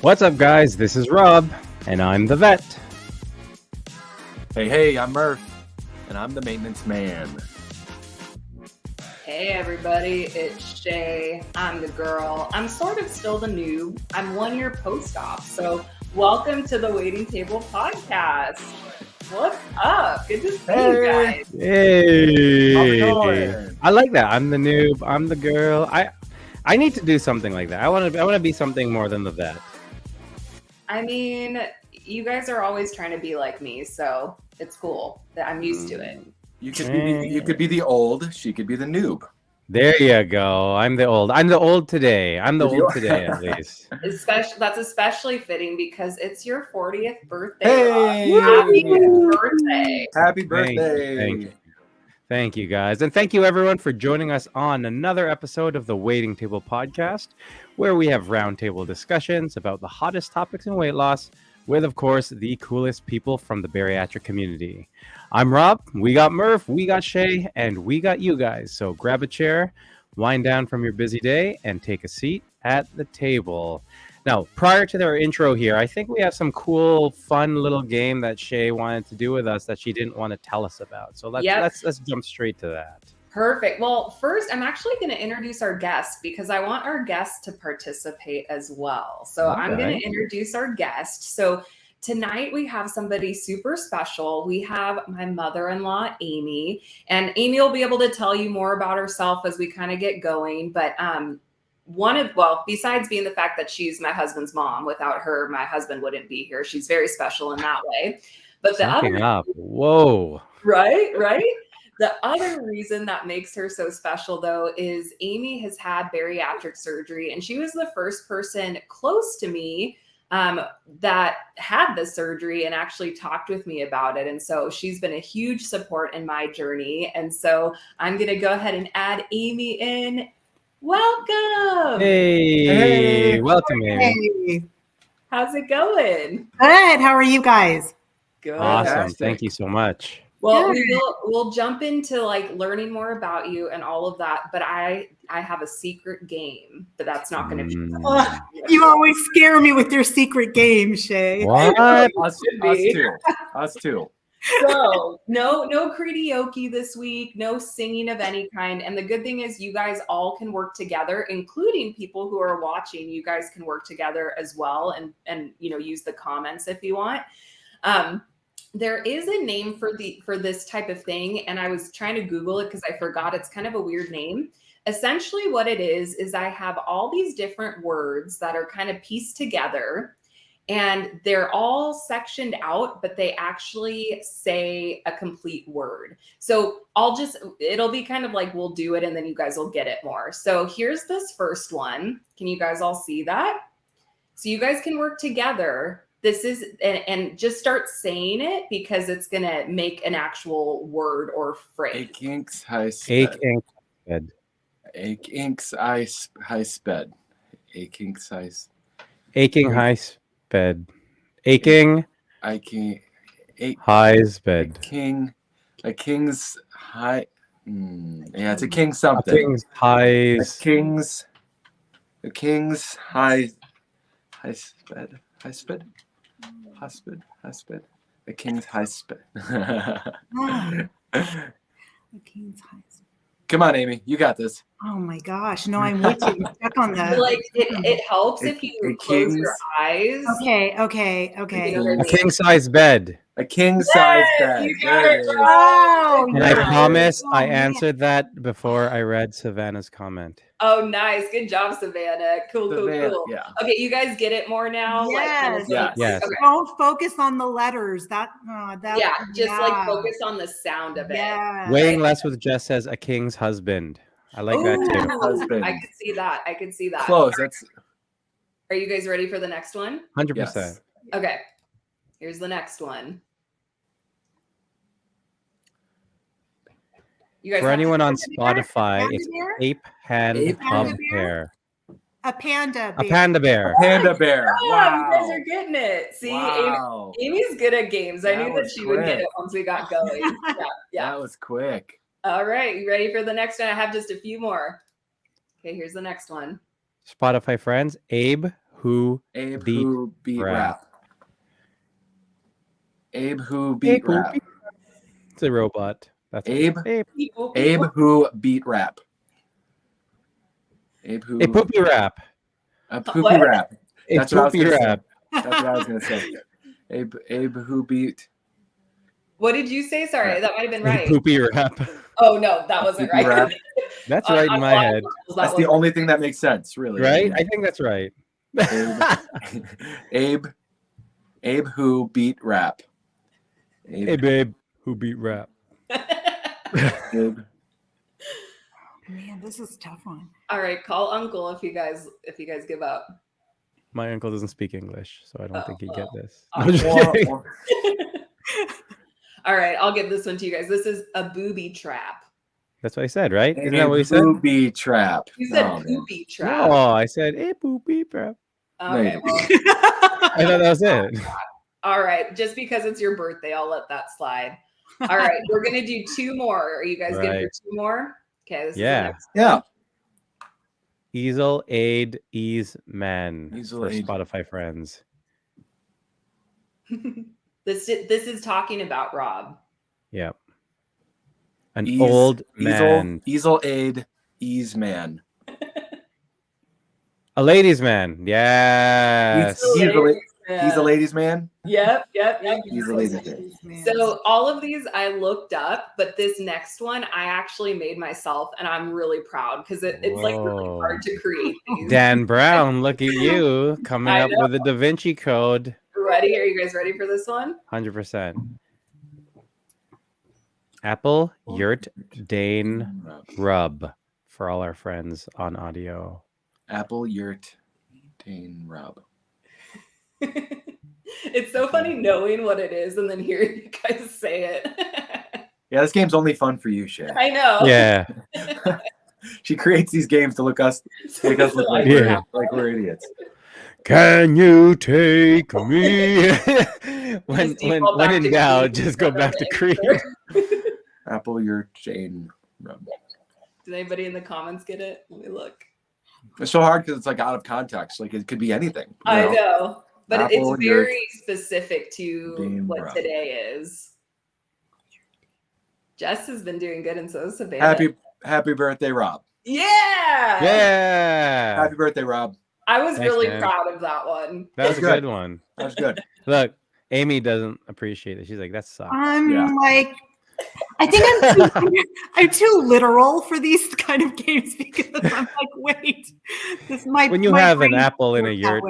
What's up, guys? This is Rob, and I'm the vet. Hey, I'm Murph, and I'm the maintenance man. Hey everybody, it's Shea. I'm the girl. I'm sort of still the noob. I'm 1 year post-op. So welcome to the Waiting Table Podcast. What's up? Good to see you guys. Hey. How's it going? I like that. I'm the noob. I'm the girl. I need to do something like that. I want to be something more than the vet. I mean, you guys are always trying to be like me, so it's cool. I'm used to it. You could be the old. She could be the noob. There you go. I'm the old today. I'm the old today, at least. That's especially fitting because it's your 40th birthday. Hey! Happy birthday. Happy birthday. Thank you, guys. And thank you, everyone, for joining us on another episode of the Waiting Table Podcast, where we have roundtable discussions about the hottest topics in weight loss with, of course, the coolest people from the bariatric community. I'm Rob. We got Murph, we got Shea, and we got you guys. So grab a chair, wind down from your busy day, and take a seat at the table. Now, prior to their intro here, I think we have some cool, fun little game that Shea wanted to do with us that she didn't want to tell us about. So let's jump straight to that. Perfect. Well, first, I'm actually going to introduce our guest because I want our guest to participate as well. So I'm going to introduce our guest. So tonight we have somebody super special. We have my mother-in-law, Aymee, and Aymee will be able to tell you more about herself as we kind of get going. But besides being the fact that she's my husband's mom, without her, my husband wouldn't be here. She's very special in that way. But right? The other reason that makes her so special, though, is Aymee has had bariatric surgery, and she was the first person close to me that had the surgery and actually talked with me about it. And so she's been a huge support in my journey. And so I'm going to go ahead and add Aymee in. Welcome. Hey. Welcome, Aymee. Hey. How's it going? Good. How are you guys? Good. Awesome. Thank you so much. Well, we'll jump into like learning more about you and all of that, but I have a secret game, but that's not going to be. You always scare me with your secret game, Shea. What? Us too. So no karaoke this week, no singing of any kind. And the good thing is you guys all can work together, including people who are watching. You guys can work together as well and use the comments if you want. There is a name for this type of thing, and I was trying to Google it because I forgot. It's kind of a weird name. Essentially what it is I have all these different words that are kind of pieced together, and they're all sectioned out, but they actually say a complete word. So it'll be kind of like we'll do it and then you guys will get it more. So here's this first one. Can you guys all see that? So you guys can work together. This is, and just start saying it because it's going to make an actual word or phrase. Ake inks high sped. Ake inks high sped. Ake inks high. Aching high sped. Aching. High sped. A king's high. Yeah, it's a king something. A king's high. A king's high sped. High sped. A king's high sped. The king's high sped. Come on, Aymee, you got this. Oh my gosh. No, I'm with you. Stuck on that. Like it helps if you close your eyes. Okay. A king size bed. A king size bed. You got it. Oh, And I promise I answered that before I read Savannah's comment. Oh, nice. Good job, Savannah. Cool. Yeah. Okay, you guys get it more now? Yes. Yes. Okay. Don't focus on the letters. Like focus on the sound of it. Yeah. Weighing less with Jess says a king's husband. I like that too. Husband. I could see that. Close. That's. Are you guys ready for the next one? 100%. Yes. Okay. Here's the next one. You guys For anyone on Spotify, Panda it's bear? ape hand Ape hub hand bear. A panda A bear. panda bear. Panda bear. Oh, Wow. you guys are getting it. See, Wow. Amy's good at games. I That knew that was she would get quick. it once we got going. Yeah. That was quick. All right. You ready for the next one? I have just a few more. Okay, here's the next one. Spotify friends, Abe who Abe beat who beat rap. rap. Abe who beat Abe who rap. beat- It's a robot. That's what Abe. Abe. Abe who beat rap. Abe who A poopy rap. a poopy What? rap. A That's what I was poopy gonna say. rap. That's what I was gonna say. Abe who beat What did you say? Sorry, that might have been A right. poopy rap. Oh no, that wasn't poopy right. rap. That's On- right in on my a lot of head. levels, that That's the wasn't only thing that makes sense, really. Right? I think that's right. Abe who beat rap. Hey babe, who beat rap? Abe. Man, this is a tough one. All right, call uncle if you guys give up. My uncle doesn't speak English, so I don't think he'd get this. Oh. No, I'm just kidding. All right, I'll give this one to you guys. This is a booby trap. That's what I said, right? Isn't that what you said? Booby trap. You said Oh, man. booby trap. No, I said a poopy rap. Okay, well, I thought that was it. all right. Just because it's your birthday, I'll let that slide. All right, we're gonna do two more. Are you guys good for Right. two more? Okay, this Yeah. is Yeah. Easel aid ease man Easel for aid. Spotify friends. the next. This is talking about Rob. Yep. An Ease- old man. Easel aid ease man. A ladies man. Yes. He's a ladies man. Yep. He's a ladies man. Man. So all of these I looked up, but this next one I actually made myself, and I'm really proud because it's like really Whoa. hard to create these. Dan Brown, look at you coming I up know. with the Da Vinci Code. Ready? Are you guys ready for this one? 100%. Apple Yurt Dane Rub for all our friends on audio. Apple Yurt Dane Rub. It's so funny knowing what it is and then hearing you guys say it. Yeah, this game's only fun for you, Shea. I know. Yeah. She creates these games to make us look like, Yeah. we're idiots. Can you take me? when default back in to doubt, Creed. just go back to Creed. Apple Yurt Dane Rub. Did anybody in the comments get it? Let me look. It's so hard because it's like out of context. Like it could be anything. you I know? know. But Apple, it's very specific to Dane what Rub. today is. Jess has been doing good, and so is Savannah. Happy birthday, Rob. Yeah. Yeah. Happy birthday, Rob. I was Thanks, really man. proud of that one. That was a Good. good one. That was good. Look, Amy doesn't appreciate it. She's like, that sucks. I'm Yeah. like, I think I'm too literal for these kind of games because I'm like, wait, this might. When you have an apple in a yurt.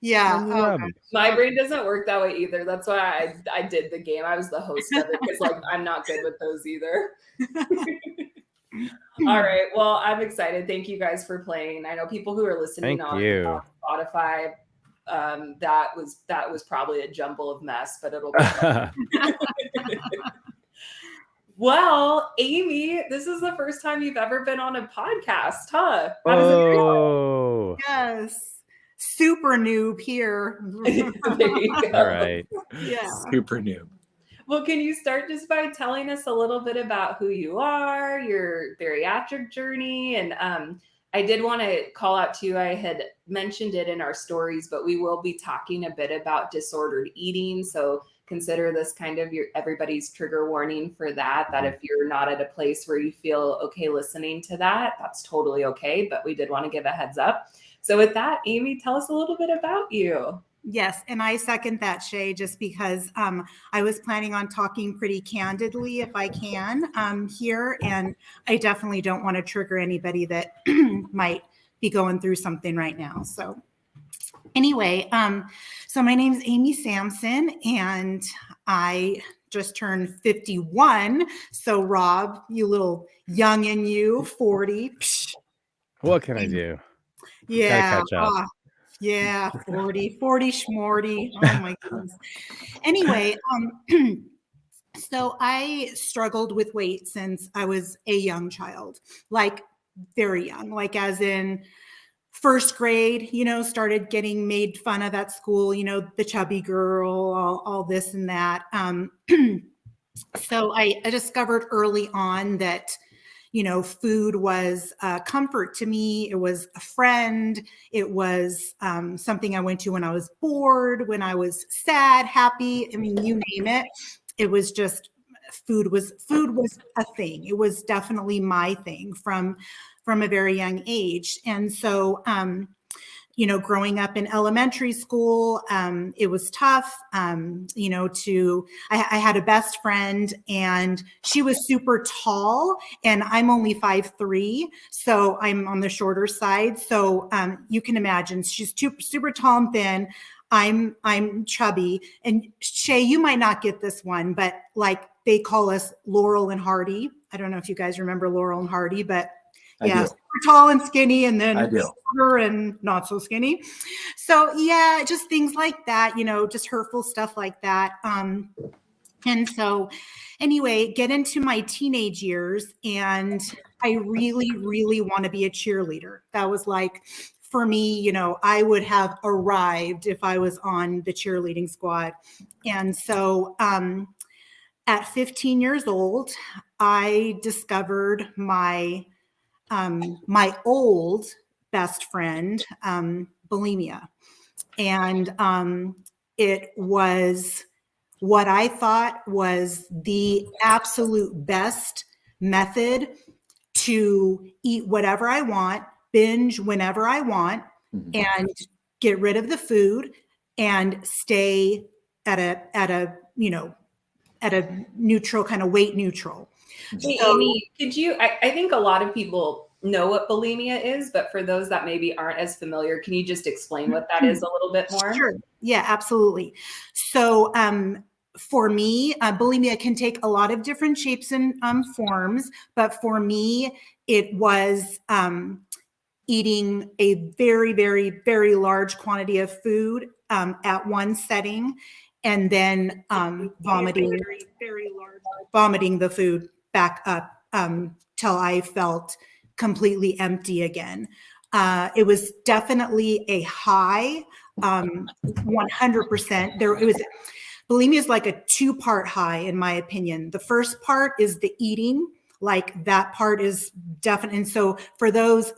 Yeah. When you oh, rub. My brain doesn't work that way either. That's why I did the game. I was the host of it because like I'm not good with those either. All right. Well, I'm excited. Thank you guys for playing. I know people who are listening Thank on you. Spotify. That was probably a jumble of mess, but it'll be fun. Well, Aymee, this is the first time you've ever been on a podcast, huh? How does it feel? Oh. yes. Super noob here. There you go. All right. Yeah. Super new. Well, can you start just by telling us a little bit about who you are, your bariatric journey? And I did want to call out too, I had mentioned it in our stories, but we will be talking a bit about disordered eating. So consider this kind of everybody's trigger warning for that if you're not at a place where you feel okay listening to that, that's totally okay. But we did want to give a heads up. So with that, Aymee, tell us a little bit about you. Yes, and I second that, Shea, just because I was planning on talking pretty candidly if I can here, and I definitely don't want to trigger anybody that might be going through something right now. So anyway, so my name is Aymee Sampson, and I just turned 51. So Rob, you little youngin', you 40. Psh, What can I do? yeah. catch up. Yeah, 40 schmorty. Oh my goodness. Anyway, so I struggled with weight since I was a young child, like very young, like as in first grade, started getting made fun of at school, the chubby girl, all this and that. So I discovered early on that food was a comfort to me. It was a friend. It was something I went to when I was bored, when I was sad, happy. I mean, you name it. It was just food was a thing. It was definitely my thing from a very young age. And so, growing up in elementary school, it was tough. I had a best friend and she was super tall and I'm only 5'3", so I'm on the shorter side. So you can imagine she's super tall and thin. I'm chubby. And Shea, you might not get this one, but like they call us Laurel and Hardy. I don't know if you guys remember Laurel and Hardy, but yeah, super tall and skinny, and then shorter and not so skinny. So yeah, just things like that, just hurtful stuff like that. And so anyway, get into my teenage years and I really, really want to be a cheerleader. That was like, for me, I would have arrived if I was on the cheerleading squad. And so at 15 years old, I discovered my old best friend, bulimia. And it was what I thought was the absolute best method to eat whatever I want, binge whenever I want, and get rid of the food and stay at a neutral, kind of weight neutral. Hey, Aymee, I think a lot of people know what bulimia is, but for those that maybe aren't as familiar, can you just explain what that is a little bit more? Sure. Yeah, absolutely. So for me, bulimia can take a lot of different shapes and forms, but for me, it was eating a very, very, very large quantity of food at one setting, and then vomiting the food back up till I felt completely empty again. It was definitely a high, 100%. Bulimia is like a 2-part high, in my opinion. The first part is the eating, like that part is definite. And so for those,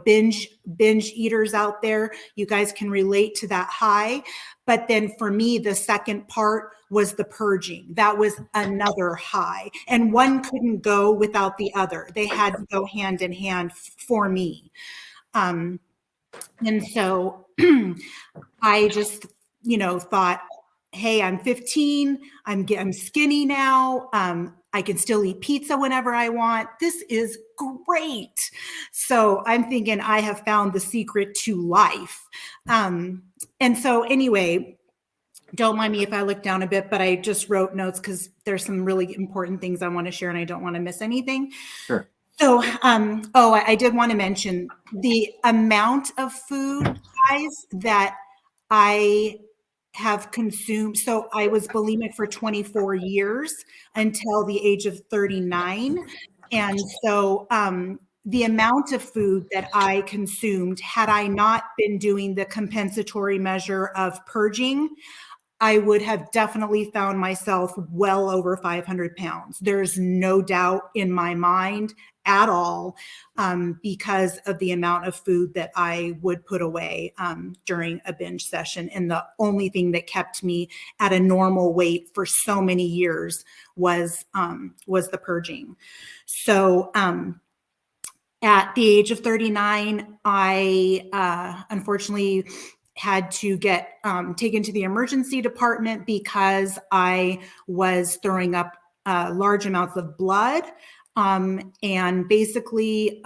binge eaters out there, you guys can relate to that high. But then for me, the second part was the purging. That was another high. And one couldn't go without the other. They had to go hand in hand for me. And so I just, thought, hey, I'm 15. I'm skinny now. I can still eat pizza whenever I want. This is great. So I'm thinking I have found the secret to life. And so anyway, don't mind me if I look down a bit, but I just wrote notes because there's some really important things I want to share and I don't want to miss anything. Sure. So, I did want to mention the amount of food, guys, that I have consumed. So I was bulimic for 24 years until the age of 39. And so the amount of food that I consumed, had I not been doing the compensatory measure of purging, I would have definitely found myself well over 500 pounds. There's no doubt in my mind at all, because of the amount of food that I would put away during a binge session. And the only thing that kept me at a normal weight for so many years was the purging. So at the age of 39, I unfortunately had to get taken to the emergency department because I was throwing up large amounts of blood. And basically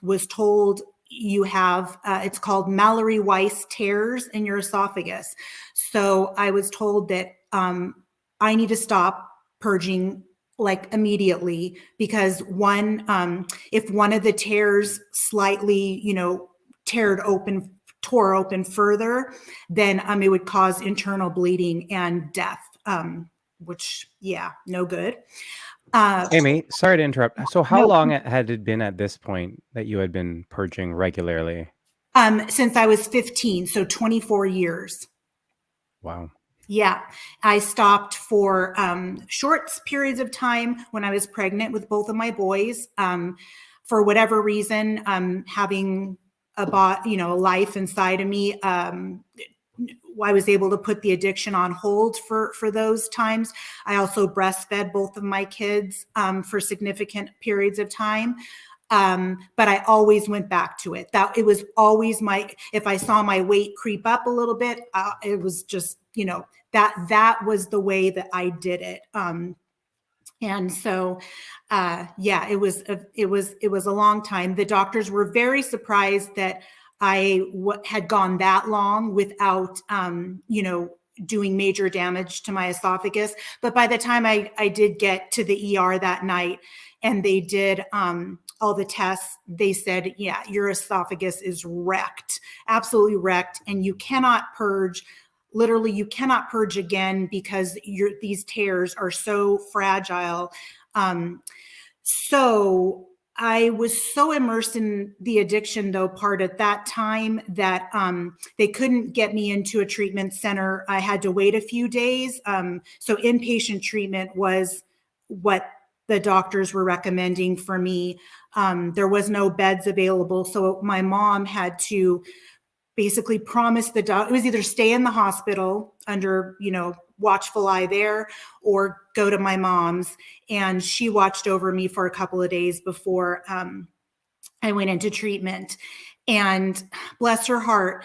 was told you have, it's called Mallory-Weiss tears in your esophagus. So I was told that I need to stop purging like immediately because if one of the tears slightly, tore open further, then it would cause internal bleeding and death, which, yeah, no good. Aymee, sorry to interrupt. So how long had it been at this point that you had been purging regularly? Since I was 15, so 24 years. Wow. Yeah, I stopped for short periods of time when I was pregnant with both of my boys. For whatever reason, having a life inside of me, I was able to put the addiction on hold for those times. I also breastfed both of my kids for significant periods of time. But I always went back to it. That it was always if I saw my weight creep up a little bit, it was just, that was the way that I did it. And so, it was a long time. The doctors were very surprised that I had gone that long without, doing major damage to my esophagus. But by the time I did get to the ER that night and they did, all the tests, they said, yeah, your esophagus is wrecked, absolutely wrecked. And you cannot purge. Literally, you cannot purge again because these tears are so fragile. So I was so immersed in the addiction, though, part at that time that they couldn't get me into a treatment center. I had to wait a few days. So inpatient treatment was what the doctors were recommending for me. There was no beds available. So my mom had to basically promise the doctor, it was either stay in the hospital under, watchful eye there, or go to my mom's. And she watched over me for a couple of days before I went into treatment. And bless her heart,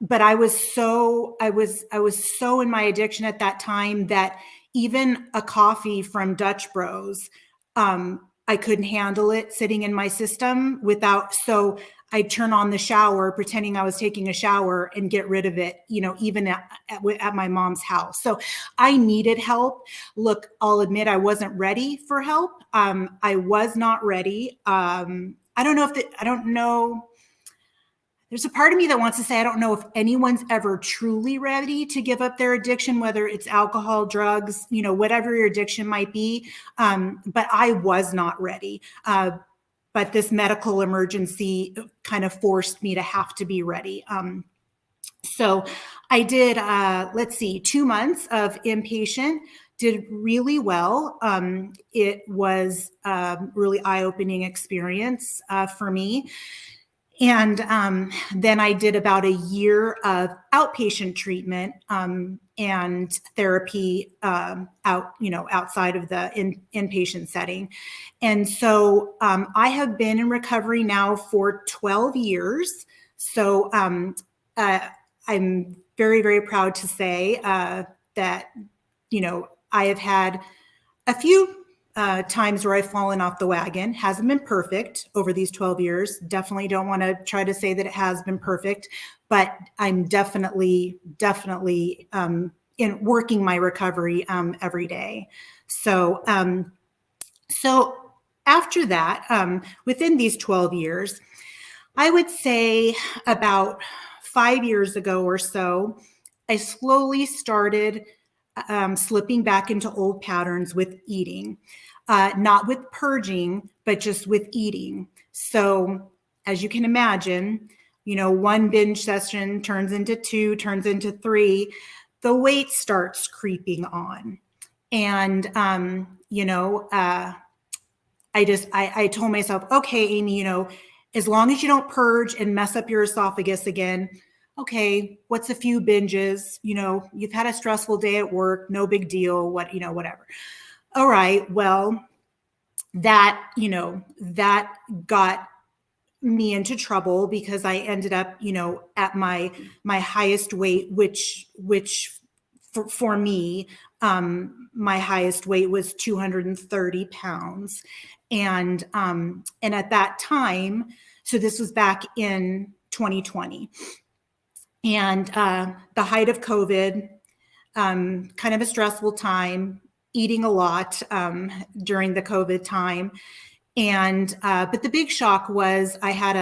but I was so in my addiction at that time that even a coffee from Dutch Bros, I couldn't handle it sitting in my system so I'd turn on the shower, pretending I was taking a shower, and get rid of it, even at my mom's house. So I needed help. Look, I'll admit I wasn't ready for help. I was not ready. I don't know. There's a part of me that wants to say, I don't know if anyone's ever truly ready to give up their addiction, whether it's alcohol, drugs, whatever your addiction might be. But I was not ready. But this medical emergency kind of forced me to have to be ready. So I did, 2 months of inpatient, did really well. It was a really eye-opening experience for me. And then I did about a year of outpatient treatment and therapy outside of the inpatient setting. And so I have been in recovery now for 12 years. So I'm very, very proud to say that, I have had a few times where I've fallen off the wagon. Hasn't been perfect over these 12 years. Definitely don't want to try to say that it has been perfect, but I'm definitely in working my recovery every day. So after that, within these 12 years, I would say about 5 years ago or so, I slowly started slipping back into old patterns with eating. Not with purging, but just with eating. So as you can imagine, one binge session turns into 2, turns into 3, the weight starts creeping on. And, I told myself, okay, Aymee, as long as you don't purge and mess up your esophagus again, okay, what's a few binges? You've had a stressful day at work, no big deal, whatever. All right, well, that got me into trouble because I ended up, at my highest weight, which for me, my highest weight was 230 pounds. And at that time, so this was back in 2020, and the height of COVID, kind of a stressful time, eating a lot during the COVID time. And but the big shock was I had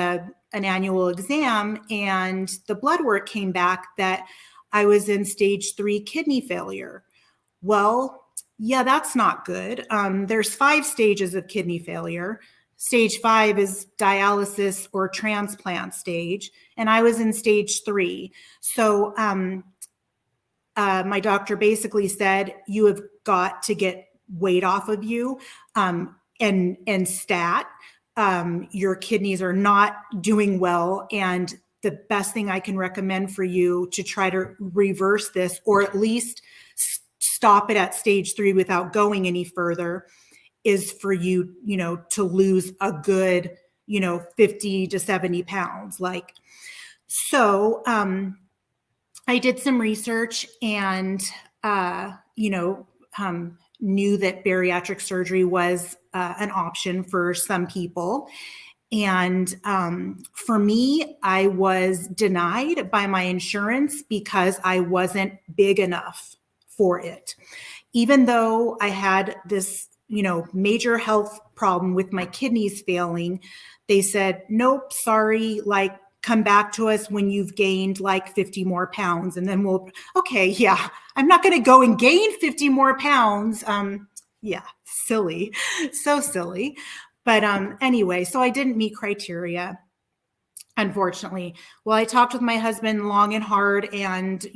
an annual exam, and the blood work came back that I was in stage 3 kidney failure. Well, yeah, that's not good. There's 5 stages of kidney failure. Stage 5 is dialysis or transplant stage, and I was in stage 3. So my doctor basically said, you have got to get weight off of you, and stat. Your kidneys are not doing well. And the best thing I can recommend for you to try to reverse this, or at least stop it at stage 3 without going any further, is for you, to lose a good, 50 to 70 pounds. So I did some research and, knew that bariatric surgery was an option for some people. And for me, I was denied by my insurance because I wasn't big enough for it. Even though I had this, major health problem with my kidneys failing, they said, nope, sorry, come back to us when you've gained 50 more pounds. And then okay, yeah, I'm not going to go and gain 50 more pounds. Yeah, silly, so silly. But anyway, so I didn't meet criteria, unfortunately. Well, I talked with my husband long and hard, and,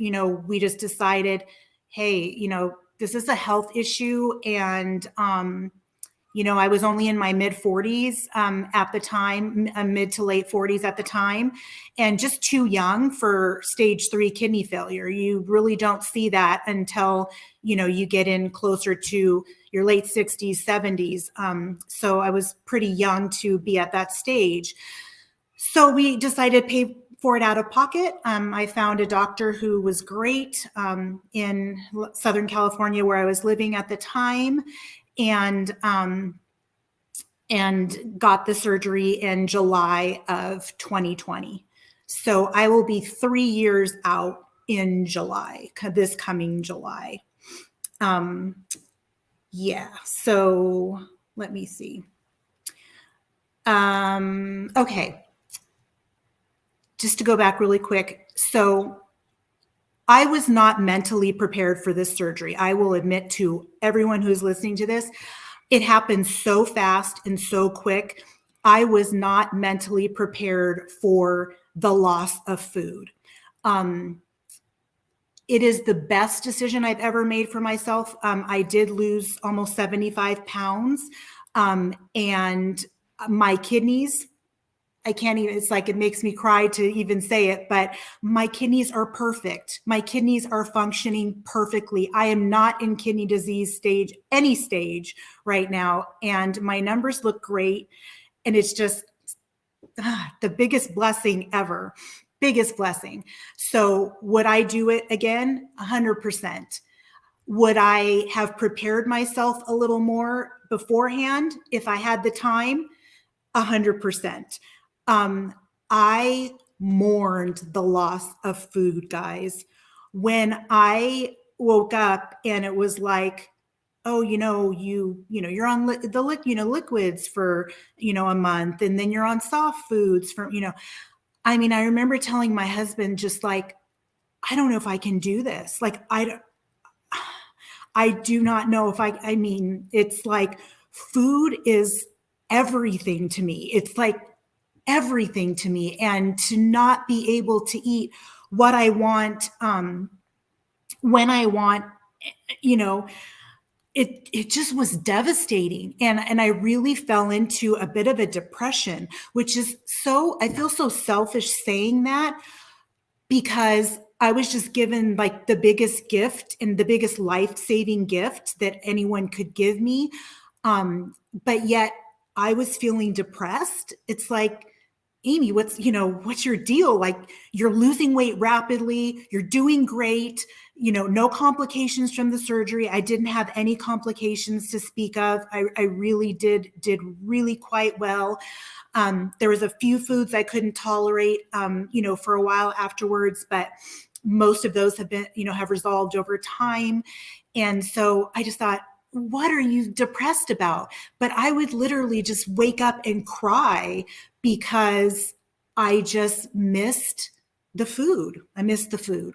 we just decided, hey, this is a health issue. And, I was only in my mid 40s at the time, mid to late 40s at the time, and just too young for stage 3 kidney failure. You really don't see that until, you get in closer to your late 60s, 70s. So I was pretty young to be at that stage. So we decided to pay for it out of pocket. I found a doctor who was great in Southern California, where I was living at the time, and got the surgery in July of 2020. So I will be 3 years out in July, this coming July. Yeah, so let me see. Okay. Just to go back really quick. So I was not mentally prepared for this surgery. I will admit to everyone who's listening to this, it happened so fast and so quick. I was not mentally prepared for the loss of food. It is the best decision I've ever made for myself. I did lose almost 75 pounds, and my kidneys, I can't even, it's it makes me cry to even say it, but my kidneys are perfect. My kidneys are functioning perfectly. I am not in kidney disease stage, any stage right now. And my numbers look great. And it's just the biggest blessing ever, biggest blessing. So would I do it again? 100%. Would I have prepared myself a little more beforehand if I had the time? 100%. I mourned the loss of food, guys. When I woke up and it was oh, you're on liquids for, a month, and then you're on soft foods for, I remember telling my husband just I don't know if I can do this. I do not know if it's food is everything to me. It's everything to me, and to not be able to eat what I want, when I want, it just was devastating. And I really fell into a bit of a depression, which is I feel so selfish saying that, because I was just given the biggest gift and the biggest life-saving gift that anyone could give me. But yet I was feeling depressed. It's Aymee, what's your deal? You're losing weight rapidly. You're doing great. No complications from the surgery. I didn't have any complications to speak of. I really did really quite well. There was a few foods I couldn't tolerate, for a while afterwards, but most of those have been, have resolved over time. And so I just thought, what are you depressed about? But I would literally just wake up and cry because I just missed the food. I missed the food.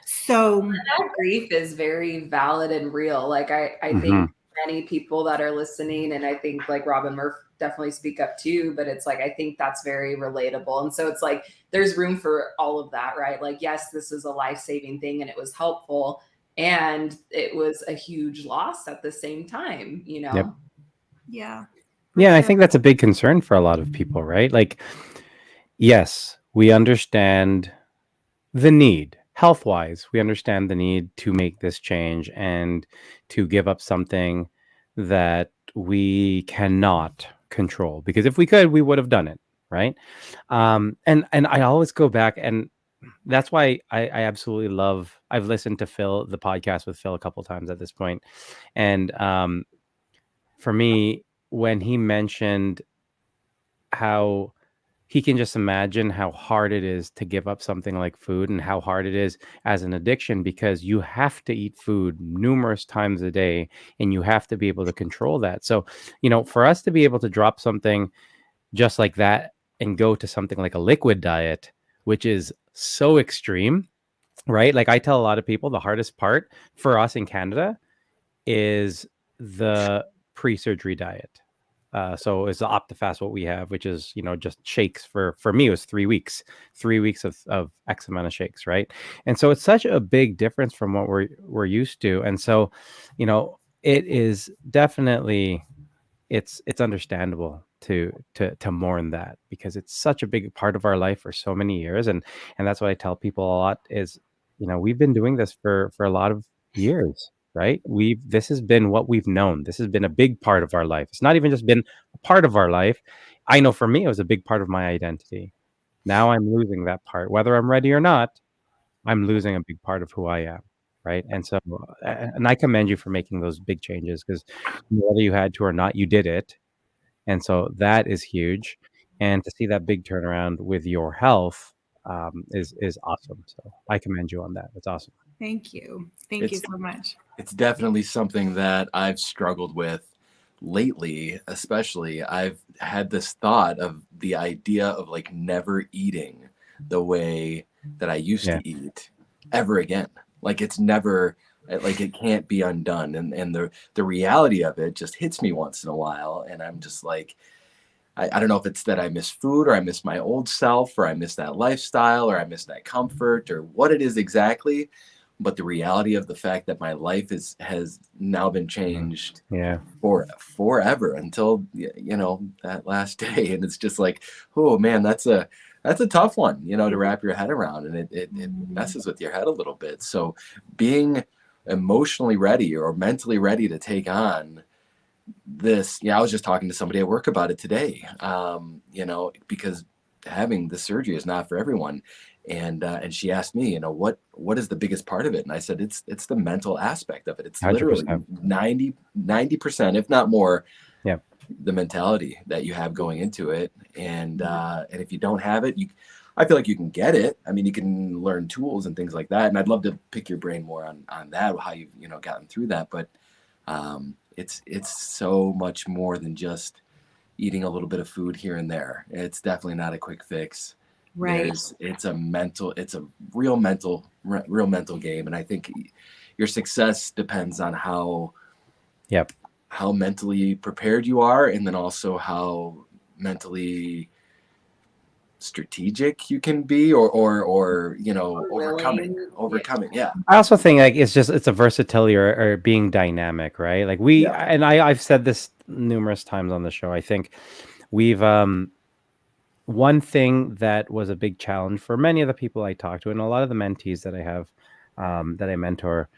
So that grief is very valid and real. I think many people that are listening, and I think Robin Murph definitely speak up too, but it's like, I think that's very relatable. And so it's like, there's room for all of that, right? Like, yes, this is a life-saving thing and it was helpful, and it was a huge loss at the same time, you know? Yep. Yeah. Yeah, I sure. think that's a big concern for a lot of people, right? Like, yes, we understand the need, health wise, we understand the need to make this change and to give up something that we cannot control. Because if we could, we would have done it, right? And I always go back, and that's why I absolutely love. I've listened to Phil, the podcast with Phil, a couple times at this point, and for me, when he mentioned how he can just imagine how hard it is to give up something like food and how hard it is as an addiction, because you have to eat food numerous times a day and you have to be able to control that. So, for us to be able to drop something just like that and go to something like a liquid diet, which is so extreme, right? Like I tell a lot of people, the hardest part for us in Canada is the pre-surgery diet. So it's the Optifast, what we have, which is, just shakes for me, it was 3 weeks of X amount of shakes. Right. And so it's such a big difference from what we're used to. And so, it is definitely, it's understandable to mourn that, because it's such a big part of our life for so many years. And that's what I tell people a lot is, we've been doing this for a lot of years, right? This has been what we've known. This has been a big part of our life. It's not even just been a part of our life. I know for me, it was a big part of my identity. Now I'm losing that part, whether I'm ready or not. I'm losing a big part of who I am, right? And so, and I commend you for making those big changes, because whether you had to or not, you did it. And so that is huge. And to see that big turnaround with your health is awesome. So I commend you on that. It's awesome. Thank you. Thank you It's- so much. It's definitely something that I've struggled with lately, especially. I've had this thought of the idea of like never eating the way that I used Yeah. to eat ever again. Like it's never, like it can't be undone. And the reality of it just hits me once in a while. And I'm just like, I don't know if it's that I miss food, or I miss my old self, or I miss that lifestyle, or I miss that comfort, or what it is exactly. But the reality of the fact that my life has now been changed Yeah. forever until that last day. And it's just like, oh man, that's a tough one, to wrap your head around, and it messes with your head a little bit. So being emotionally ready or mentally ready to take on this, I was just talking to somebody at work about it today, because having the surgery is not for everyone. And she asked me, what is the biggest part of it? And I said, it's the mental aspect of it. It's literally 100%. 90%, if not more, Yeah. the mentality that you have going into it. And if you don't have it, I feel like you can get it. I mean, you can learn tools and things like that. And I'd love to pick your brain more on that, how you've, gotten through that. But it's so much more than just eating a little bit of food here and there. It's definitely not a quick fix. Right. It's a real mental game. And I think your success depends on how mentally prepared you are, and then also how mentally strategic you can be, or overcoming. Yeah. I also think like it's a versatility or being dynamic, right? Like I've said this numerous times on the show. I think we've one thing that was a big challenge for many of the people I talk to, and a lot of the mentees that I have, that I mentor,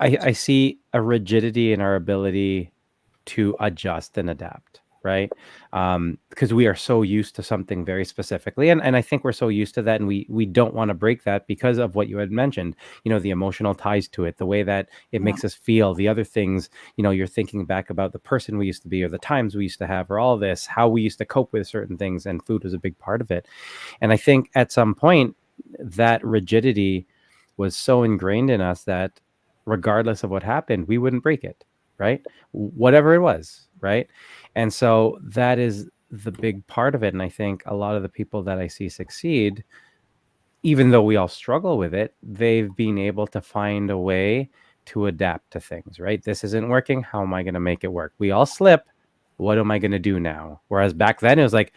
I see a rigidity in our ability to adjust and adapt, right? Because we are so used to something very specifically, and I think we're so used to that, and we don't want to break that because of what you had mentioned, the emotional ties to it, the way that it makes us feel, the other things, you're thinking back about the person we used to be, or the times we used to have, or all this, how we used to cope with certain things, and food was a big part of it. And I think at some point that rigidity was so ingrained in us that regardless of what happened, we wouldn't break it, right? Whatever it was, right? And so that is the big part of it. And I think a lot of the people that I see succeed, even though we all struggle with it, they've been able to find a way to adapt to things, right? This isn't working. How am I going to make it work? We all slip, what am I going to do now? Whereas back then it was like,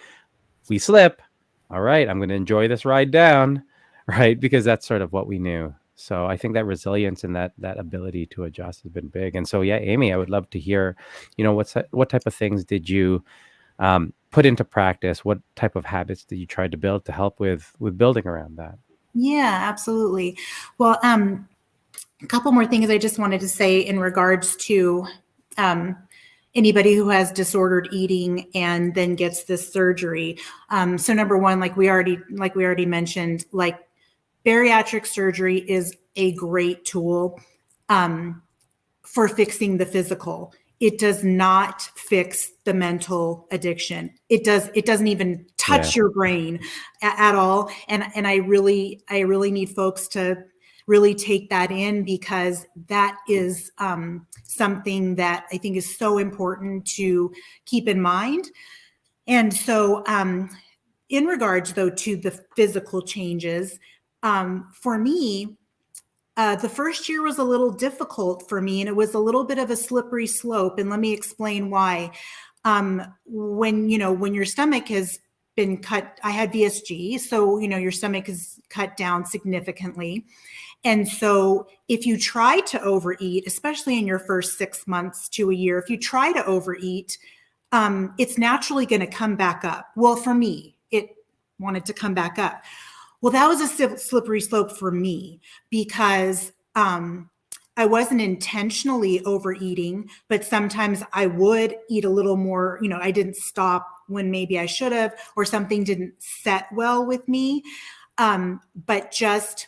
if we slip, all right, I'm going to enjoy this ride down, right? Because that's sort of what we knew. So I think that resilience and that ability to adjust has been big. And so, yeah, Aymee, I would love to hear, what type of things did you put into practice? What type of habits did you try to build to help with building around that? Yeah, absolutely. Well, a couple more things I just wanted to say in regards to anybody who has disordered eating and then gets this surgery. So number one, like we already mentioned, like bariatric surgery is a great tool for fixing the physical. It does not fix the mental addiction. It doesn't even touch your brain at all. And I really need folks to really take that in, because that is something that I think is so important to keep in mind. And so in regards though to the physical changes, for me, the first year was a little difficult for me, and it was a little bit of a slippery slope. And let me explain why. When your stomach has been cut, I had VSG, so your stomach is cut down significantly. And so if you try to overeat, especially in your first 6 months to a year, if you try to overeat, it's naturally going to come back up. Well, for me, it wanted to come back up. Well, that was a slippery slope for me, because I wasn't intentionally overeating, but sometimes I would eat a little more. I didn't stop when maybe I should have, or something didn't set well with me. But just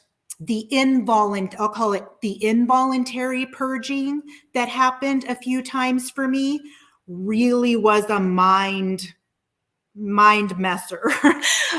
I'll call it the involuntary purging that happened a few times for me really was a mind messer.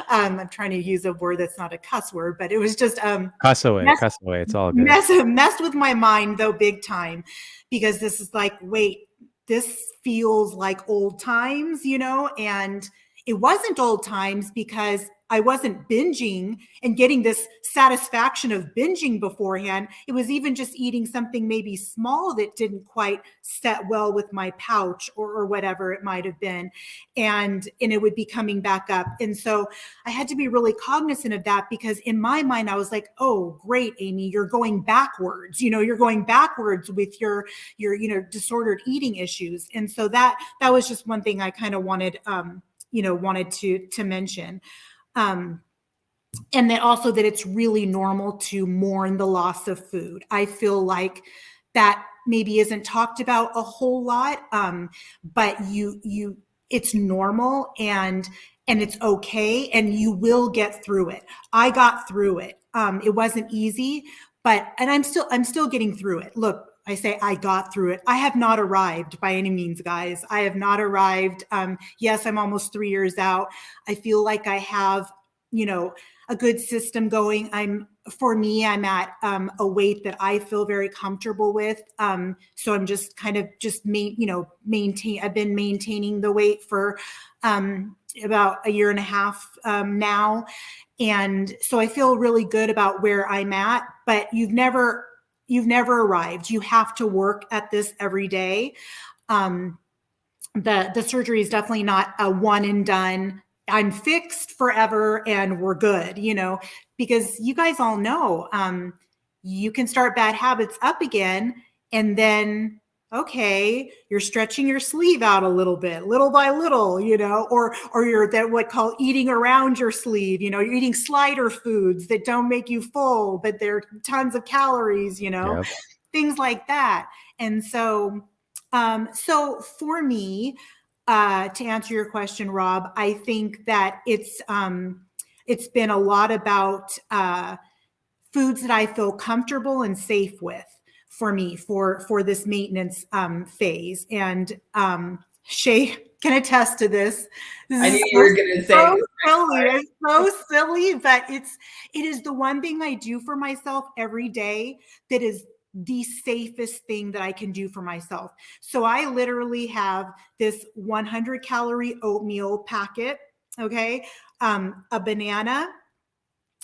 I'm trying to use a word that's not a cuss word, but it was just Cuss away. It's all good. Messed with my mind though, big time, because this is like, wait, this feels like old times, and it wasn't old times because I wasn't binging and getting this satisfaction of binging beforehand. It was even just eating something maybe small that didn't quite set well with my pouch or whatever it might have been. And it would be coming back up. And so I had to be really cognizant of that, because in my mind, I was like, oh, great, Aymee, you're going backwards. You're going backwards with your disordered eating issues. And so that was just one thing I kind of wanted to mention. And then also that it's really normal to mourn the loss of food. I feel like that maybe isn't talked about a whole lot, but it's normal and it's okay, and you will get through it. I got through it. It wasn't easy, and I'm still getting through it. Look, I say I got through it. I have not arrived by any means, guys. I have not arrived. Yes, I'm almost 3 years out. I feel like I have, a good system going. I'm at a weight that I feel very comfortable with. So I'm just kind of I've been maintaining the weight for about a year and a half now. And so I feel really good about where I'm at, but you've never arrived. You have to work at this every day. The surgery is definitely not a one and done. I'm fixed forever and we're good, because you guys all know, you can start bad habits up again, and then, okay, you're stretching your sleeve out a little bit, little by little, or you're what call eating around your sleeve, you're eating slider foods that don't make you full, but they're tons of calories, Yep. things like that. And so, for me, to answer your question, Rob, I think that it's been a lot about foods that I feel comfortable and safe with for me for this maintenance phase. And Shea can attest to this. I knew you were going to say so silly. It's so silly, but it is the one thing I do for myself every day that is the safest thing that I can do for myself. So I literally have this 100 calorie oatmeal packet, okay? A banana,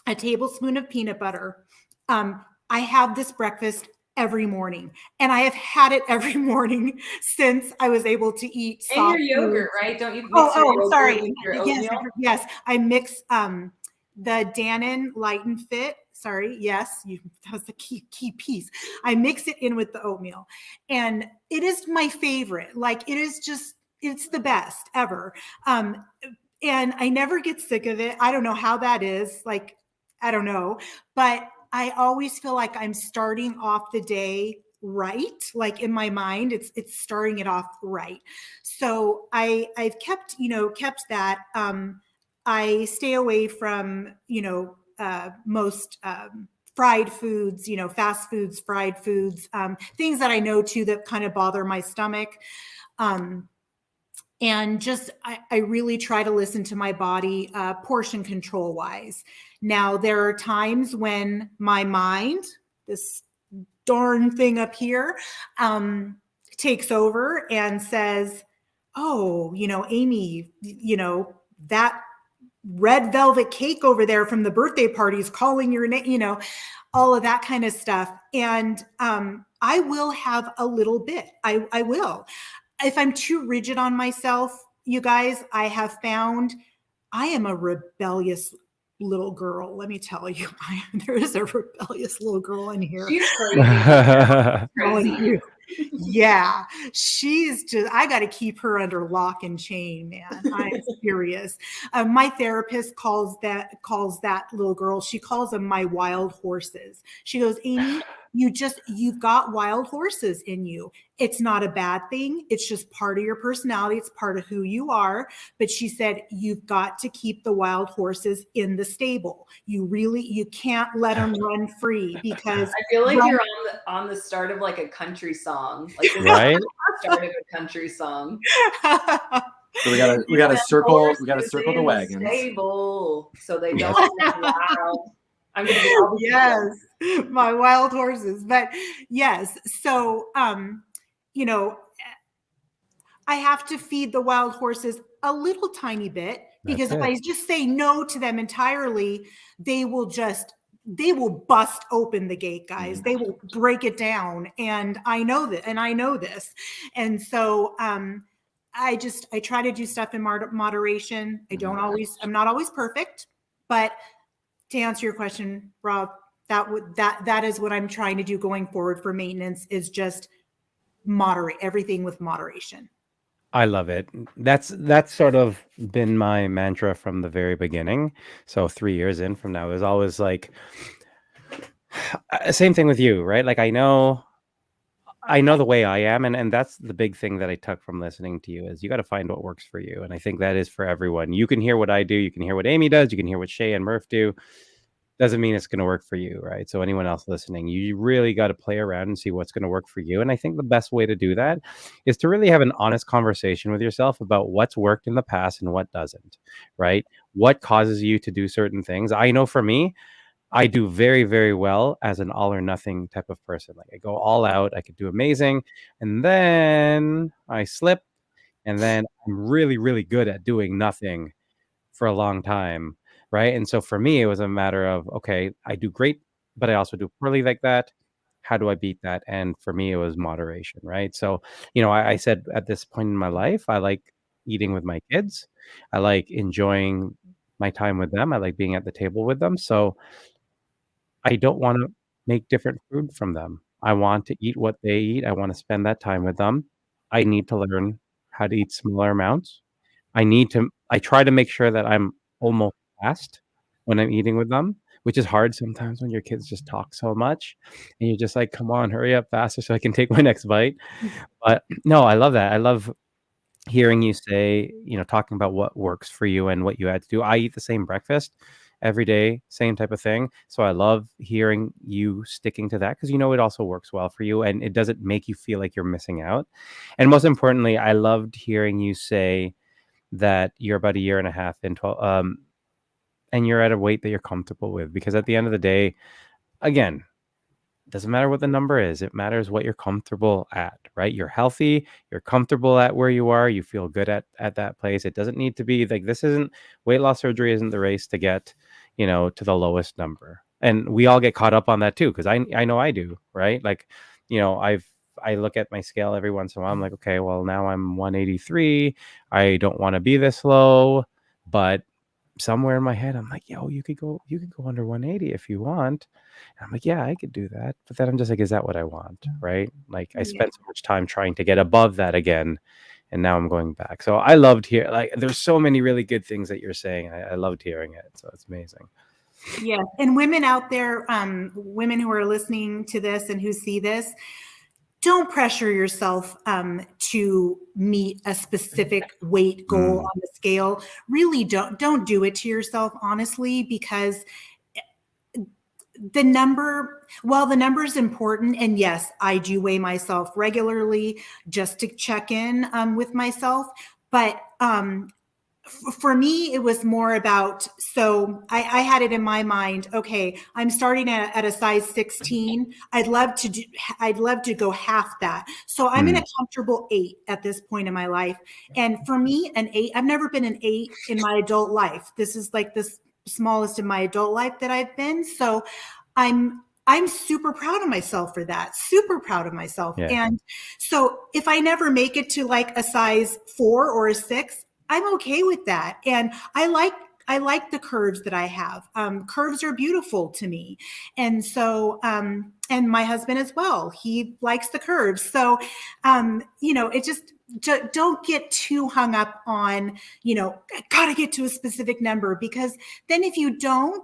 a tablespoon of peanut butter. I have this breakfast every morning. And I have had it every morning since I was able to eat And soft your yogurt, foods. right? Don't you mix Oh, your oh, yogurt sorry. with your Yes, oatmeal? yes. I mix the Dannon Light and Fit. Sorry, yes, that was the key piece. I mix it in with the oatmeal, and it is my favorite. Like, it is just, it's the best ever. And I never get sick of it. I don't know how that is. Like, I don't know, but I always feel like I'm starting off the day right. Like, in my mind, it's starting it off right. So I've kept that. I stay away from most fried foods, fast foods, fried foods, things that I know too that kind of bother my stomach. And just, I really try to listen to my body, portion control wise. Now, there are times when my mind, this darn thing up here, takes over and says, oh, Aymee, that red velvet cake over there from the birthday party is calling your name, all of that kind of stuff. And I will have a little bit. I will. If I'm too rigid on myself, you guys, I have found I am a rebellious little girl. Let me tell you, there is a rebellious little girl in here. She's crazy. Crazy. Yeah, she's just, I got to keep her under lock and chain, man. I'm serious. My therapist calls that little girl, she calls them my wild horses. She goes, Aymee, you've got wild horses in you. It's not a bad thing. It's just part of your personality. It's part of who you are. But she said, you've got to keep the wild horses in the stable. You can't let them run free, because I feel like you're on the start of like a country song. Like, this Right? is the start of a country song. So we gotta circle the wagons. Stable, so they Yes. don't get loud. I'm gonna be all yes, my wild horses. But yes, so I have to feed the wild horses a little tiny bit, because if I just say no to them entirely, they will bust open the gate, guys. They will break it down. And I know that, and I know this. And so I try to do stuff in moderation. I'm not always perfect, but to answer your question, Rob, that is what I'm trying to do going forward for maintenance, is just moderate everything with moderation. I love it. That's sort of been my mantra from the very beginning. So 3 years in from now, is always like, same thing with you, right? Like, I know the way I am, and that's the big thing that I took from listening to you, is you got to find what works for you. And I think that is for everyone. You can hear what I do, you can hear what Aymee does, you can hear what Shea and Murph do. Doesn't mean it's going to work for you, right? So anyone else listening, you really got to play around and see what's going to work for you. And I think the best way to do that is to really have an honest conversation with yourself about what's worked in the past and what doesn't, right? What causes you to do certain things. I know for me, I do very, very well as an all or nothing type of person. Like, I go all out, I could do amazing, and then I slip, and then I'm really, really good at doing nothing for a long time, right? And so for me, it was a matter of, okay, I do great, but I also do poorly like that. How do I beat that? And for me, it was moderation, right? So, I said at this point in my life, I like eating with my kids. I like enjoying my time with them. I like being at the table with them. So I don't want to make different food from them. I want to eat what they eat. I want to spend that time with them. I need to learn how to eat smaller amounts. I try to make sure that I'm almost fast when I'm eating with them, which is hard sometimes when your kids just talk so much and you're just like, come on, hurry up faster so I can take my next bite. But no, I love that. I love hearing you say, talking about what works for you and what you had to do. I eat the same breakfast every day, same type of thing. So I love hearing you sticking to that, because it also works well for you and it doesn't make you feel like you're missing out. And most importantly, I loved hearing you say that you're about a year and a half in 12, and you're at a weight that you're comfortable with, because at the end of the day, again, it doesn't matter what the number is. It matters what you're comfortable at, right? You're healthy, you're comfortable at where you are, you feel good at that place. It doesn't need to be like, weight loss surgery isn't the race to get, to the lowest number. And we all get caught up on that too, because I know I do, right? Like, I look at my scale every once in a while. I'm like, okay, well, now I'm 183. I don't want to be this low, but somewhere in my head, I'm like, yo, you could go under 180 if you want. And I'm like, yeah, I could do that. But then I'm just like, is that what I want? Right? Like, I spent so much time trying to get above that again, and now I'm going back. So I loved hearing, like, there's so many really good things that you're saying. I loved hearing it. So it's amazing. Yeah. And women out there, women who are listening to this and who see this, don't pressure yourself to meet a specific weight goal on the scale. Really don't do it to yourself, honestly, because the number is important. And yes, I do weigh myself regularly just to check in with myself. But for me, it was more about, so I had it in my mind, okay, I'm starting at a size 16. I'd love to go half that. So I'm in a comfortable 8 at this point in my life. And for me, an 8, I've never been an 8 in my adult life. This is like the smallest in my adult life that I've been. So I'm super proud of myself for that. Super proud of myself. Yeah. And so if I never make it to like a size 4 or a 6, I'm okay with that. And I like the curves that I have. Curves are beautiful to me. And so, and my husband as well, he likes the curves. So, it just, don't get too hung up on, gotta get to a specific number, because then if you don't,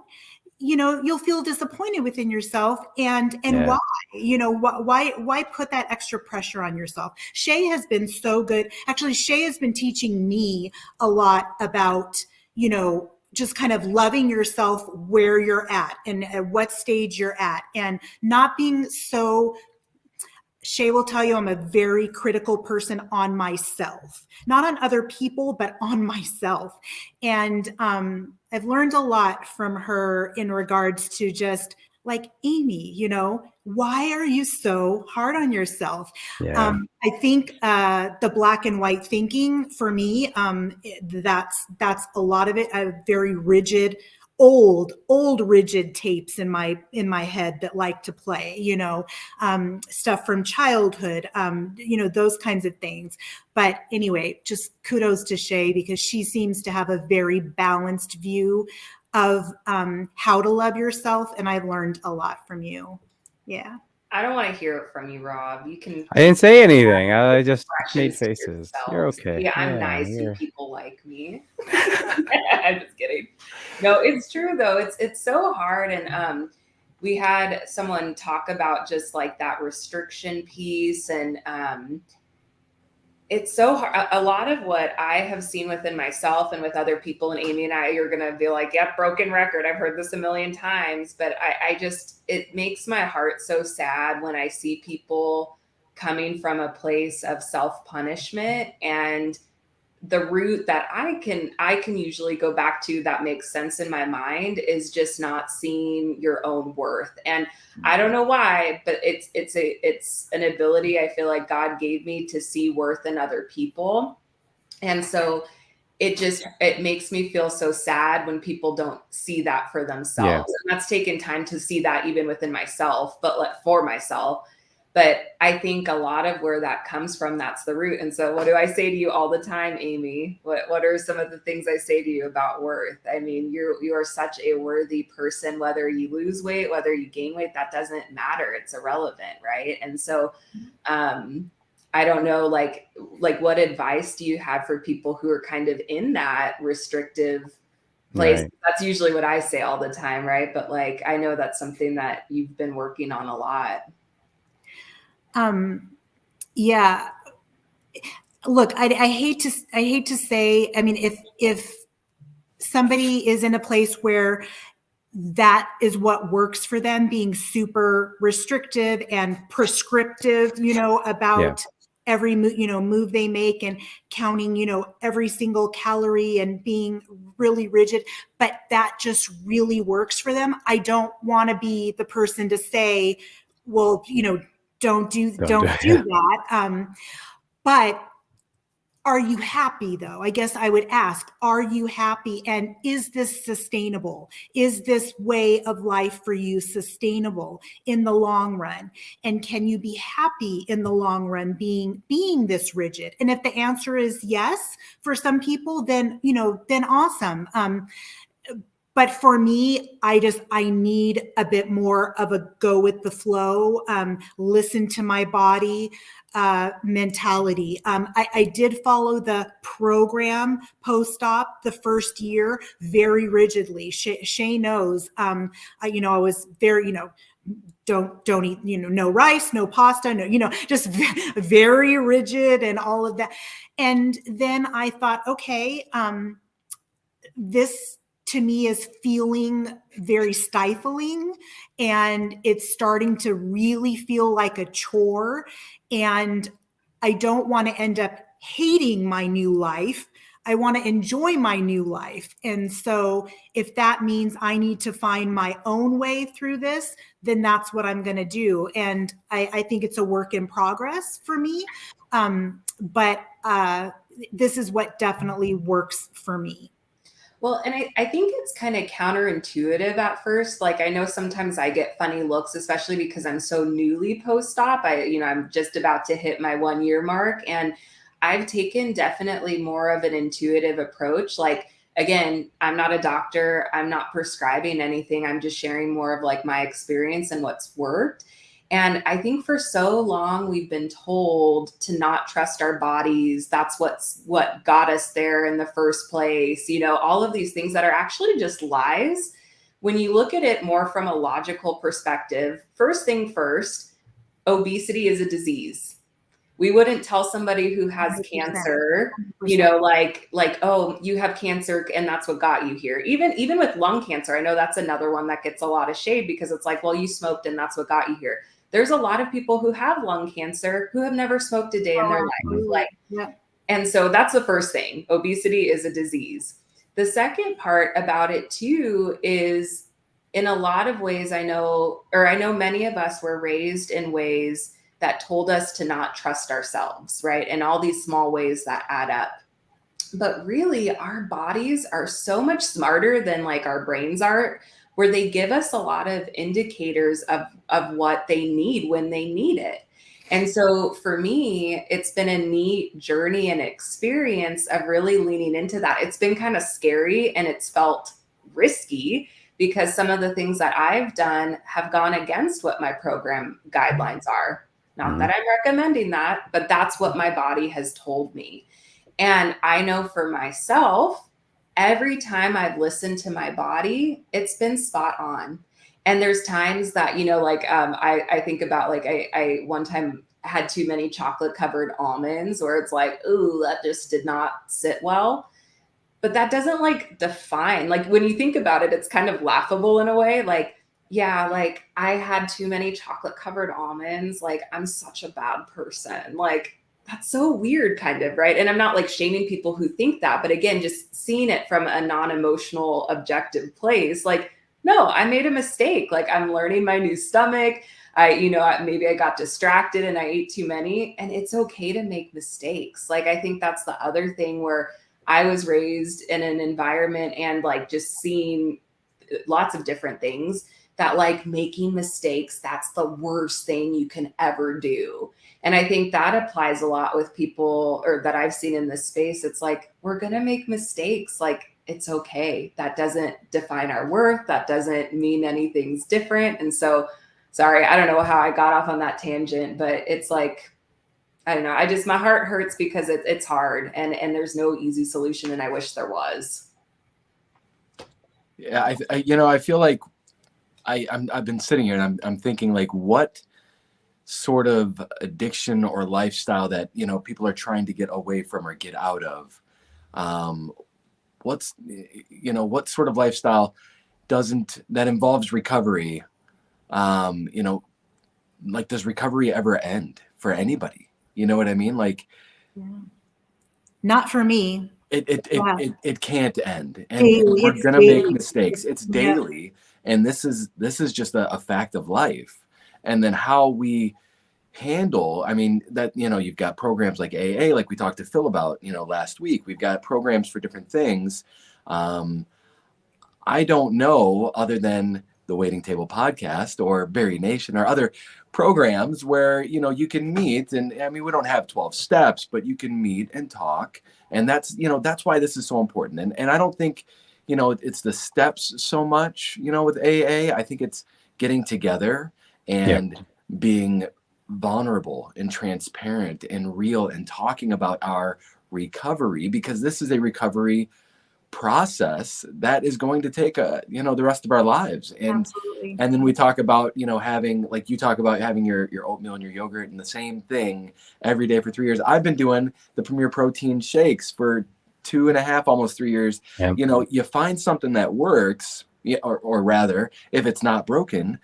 you'll feel disappointed within yourself. And why, why put that extra pressure on yourself? Shea has been so good. Actually, Shea has been teaching me a lot about, just kind of loving yourself where you're at and at what stage you're at, and not being so. Shea will tell you I'm a very critical person on myself, not on other people, but on myself. And I've learned a lot from her in regards to just like, Aymee, why are you so hard on yourself? Yeah. I think the black and white thinking for me, that's a lot of it. I have very rigid, old rigid tapes in my head that like to play, stuff from childhood, those kinds of things. But anyway, just kudos to Shea, because she seems to have a very balanced view of how to love yourself. And I've learned a lot from you. Yeah. I don't want to hear it from you, Rob. You can. I didn't say anything. I just made faces. You're okay. Yeah, I'm nice to people like me. I'm just kidding. No, it's true though. It's so hard. And we had someone talk about just like that restriction piece, and it's so hard. A lot of what I have seen within myself and with other people, and Aymee and I, you're going to be like, yep, broken record. I've heard this a million times, but it makes my heart so sad when I see people coming from a place of self-punishment, and the route that I can usually go back to that makes sense in my mind is just not seeing your own worth. And I don't know why, but it's an ability I feel like God gave me to see worth in other people. And so it makes me feel so sad when people don't see that for themselves. Yeah. And that's taken time to see that even within myself, but for myself. But I think a lot of where that comes from, that's the root. And so what do I say to you all the time, Aymee? What are some of the things I say to you about worth? I mean, you are such a worthy person, whether you lose weight, whether you gain weight, that doesn't matter. It's irrelevant, right? And so I don't know, like what advice do you have for people who are kind of in that restrictive place? Right. That's usually what I say all the time, right? But like, I know that's something that you've been working on a lot. Yeah. Look, I hate to say, I mean, if somebody is in a place where that is what works for them, being super restrictive and prescriptive, about every move they make, and counting, every single calorie, and being really rigid, but that just really works for them. I don't want to be the person to say, well, don't do that. But are you happy though? I guess I would ask, are you happy? And is this sustainable? Is this way of life for you sustainable in the long run? And can you be happy in the long run being this rigid? And if the answer is yes, for some people, then, then awesome. But for me, I need a bit more of a go with the flow, listen to my body mentality. I did follow the program post-op the first year very rigidly. Shea knows, I was very, don't eat, no rice, no pasta, no, just very rigid and all of that. And then I thought, okay, this to me is feeling very stifling, and it's starting to really feel like a chore. And I don't want to end up hating my new life. I want to enjoy my new life. And so if that means I need to find my own way through this, then that's what I'm going to do. And I think it's a work in progress for me. But this is what definitely works for me. Well, and I think it's kind of counterintuitive at first. Like, I know sometimes I get funny looks, especially because I'm so newly post-op. I'm just about to hit my 1 year mark, and I've taken definitely more of an intuitive approach. Like, again, I'm not a doctor. I'm not prescribing anything. I'm just sharing more of like my experience and what's worked. And I think for so long we've been told to not trust our bodies. That's what got us there in the first place. All of these things that are actually just lies. When you look at it more from a logical perspective, first thing first, obesity is a disease. We wouldn't tell somebody who has 100%. Cancer, like, oh, you have cancer and that's what got you here. Even with lung cancer, I know that's another one that gets a lot of shade because it's like, well, you smoked and that's what got you here. There's a lot of people who have lung cancer who have never smoked a day in their life. And so that's the first thing. Obesity is a disease. The second part about it too is, in a lot of ways, I know many of us were raised in ways that told us to not trust ourselves, right? And all these small ways that add up. But really, our bodies are so much smarter than like our brains are, where they give us a lot of indicators of what they need when they need it. And so for me, it's been a neat journey and experience of really leaning into that. It's been kind of scary and it's felt risky because some of the things that I've done have gone against what my program guidelines are. Not that I'm recommending that, but that's what my body has told me. And I know for myself, every time I've listened to my body, it's been spot on. And there's times that, I think about like, I one time had too many chocolate covered almonds where it's like, ooh, that just did not sit well. But that doesn't like define, like when you think about it, it's kind of laughable in a way. Like, yeah, like I had too many chocolate covered almonds. Like I'm such a bad person. Like that's so weird kind of, right? And I'm not like shaming people who think that, but again, just seeing it from a non-emotional objective place, like, no, I made a mistake. Like I'm learning my new stomach. Maybe I got distracted and I ate too many, and it's okay to make mistakes. Like, I think that's the other thing where I was raised in an environment and like just seeing lots of different things that like making mistakes, that's the worst thing you can ever do. And I think that applies a lot with people, or that I've seen in this space. It's like, we're going to make mistakes. Like, it's okay. That doesn't define our worth. That doesn't mean anything's different. And so, sorry, I don't know how I got off on that tangent, but it's like, I don't know. My heart hurts because it's hard and there's no easy solution. And I wish there was. Yeah. I feel like I've been sitting here and I'm thinking like, what sort of addiction or lifestyle that, people are trying to get away from or get out of. What sort of lifestyle that involves recovery? Like, does recovery ever end for anybody? You know what I mean? Like, not for me. It can't end, and daily, we're gonna make mistakes. It's daily, yeah. And this is just a fact of life. And then how we handle, I mean, that, you've got programs like AA, like we talked to Phil about, last week. We've got programs for different things. I don't know, other than the Waiting Table podcast or Berry Nation or other programs where, you can meet. And I mean, we don't have 12 steps, but you can meet and talk. And that's why this is so important. And I don't think, it's the steps so much, with AA. I think it's getting together and being vulnerable and transparent and real and talking about our recovery, because this is a recovery process that is going to take the rest of our lives. And then we talk about, having, like you talk about having your oatmeal and your yogurt and the same thing every day for 3 years. I've been doing the Premier Protein shakes for 2.5, almost 3 years. You find something that works, or rather, if it's not broken,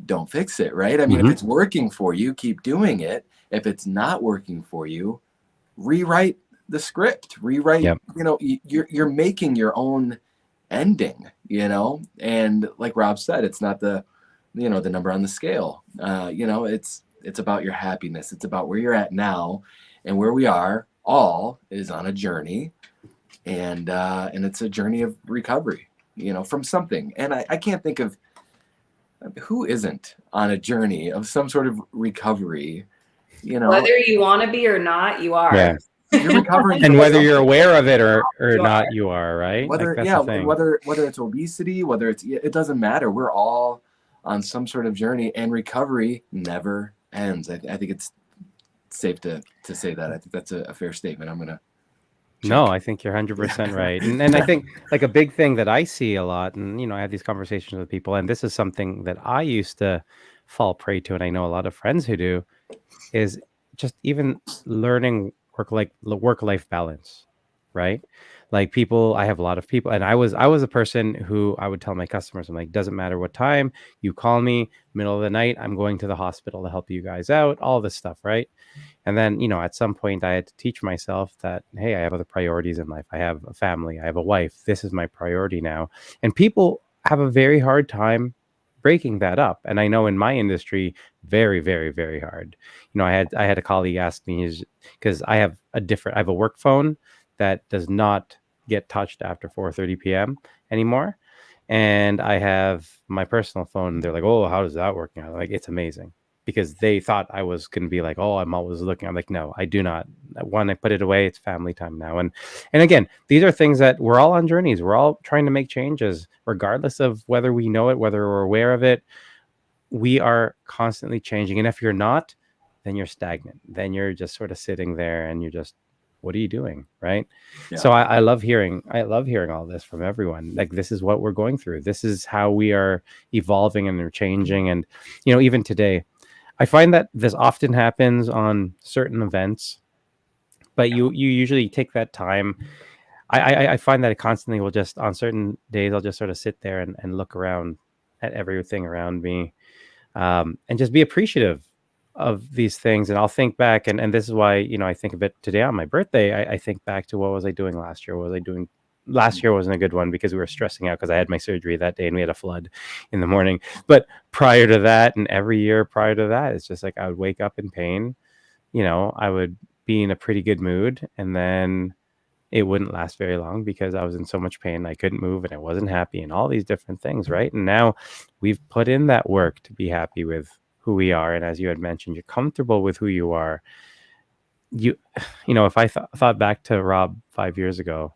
don't fix it, right? I mean, if it's working for you, keep doing it. If it's not working for you, rewrite the script, you're making your own ending, and like Rob said, it's not the number on the scale. It's about your happiness. It's about where you're at now, and where we are all is on a journey, and it's a journey of recovery, from something. And I can't think of who isn't on a journey of some sort of recovery, whether you want to be or not, you are. Yeah. You're recovering, and whether you're aware of it or not, you are, right? Whether whether it's obesity, whether it doesn't matter. We're all on some sort of journey, and recovery never ends. I think it's safe to say that. I think that's a fair statement. I'm gonna. No, I think you're 100% right. And I think like a big thing that I see a lot, and I have these conversations with people, and this is something that I used to fall prey to, and I know a lot of friends who do, is just even learning work-life balance, right? Like I have a lot of people, and I was a person who I would tell my customers, I'm like, doesn't matter what time you call me, middle of the night, I'm going to the hospital to help you guys out, all this stuff, right? And then, at some point I had to teach myself that, hey, I have other priorities in life. I have a family, I have a wife. This is my priority now. And people have a very hard time breaking that up. And I know in my industry, very, very, very hard. I had a colleague ask me, because I have a work phone that does not get touched after 4:30 p.m. anymore. And I have my personal phone, and they're like, oh, how does that work now? Like, it's amazing, because they thought I was going to be like, oh, I'm always looking. I'm like, no, I do not. When I put it away, it's family time now. And again, these are things that we're all on journeys. We're all trying to make changes, regardless of whether we know it, whether we're aware of it. We are constantly changing. And if you're not, then you're stagnant. Then you're just sort of sitting there, and you're just, what are you doing? Right. Yeah. So I love hearing all this from everyone. Like, this is what we're going through. This is how we are evolving and we're changing. And, even today, I find that this often happens on certain events, but you usually take that time. I find that I constantly will just, on certain days, I'll just sort of sit there and look around at everything around me, and just be appreciative of these things. And I'll think back, and this is why, I think of it today on my birthday. I think back to, what was I doing last year? What was I doing? Last year wasn't a good one, because we were stressing out because I had my surgery that day and we had a flood in the morning. But prior to that, and every year prior to that, it's just like I would wake up in pain. I would be in a pretty good mood, and then it wouldn't last very long because I was in so much pain. I couldn't move, and I wasn't happy, and all these different things, right? And now we've put in that work to be happy with who we are. And as you had mentioned, you're comfortable with who you are. If I thought back to Rob 5 years ago,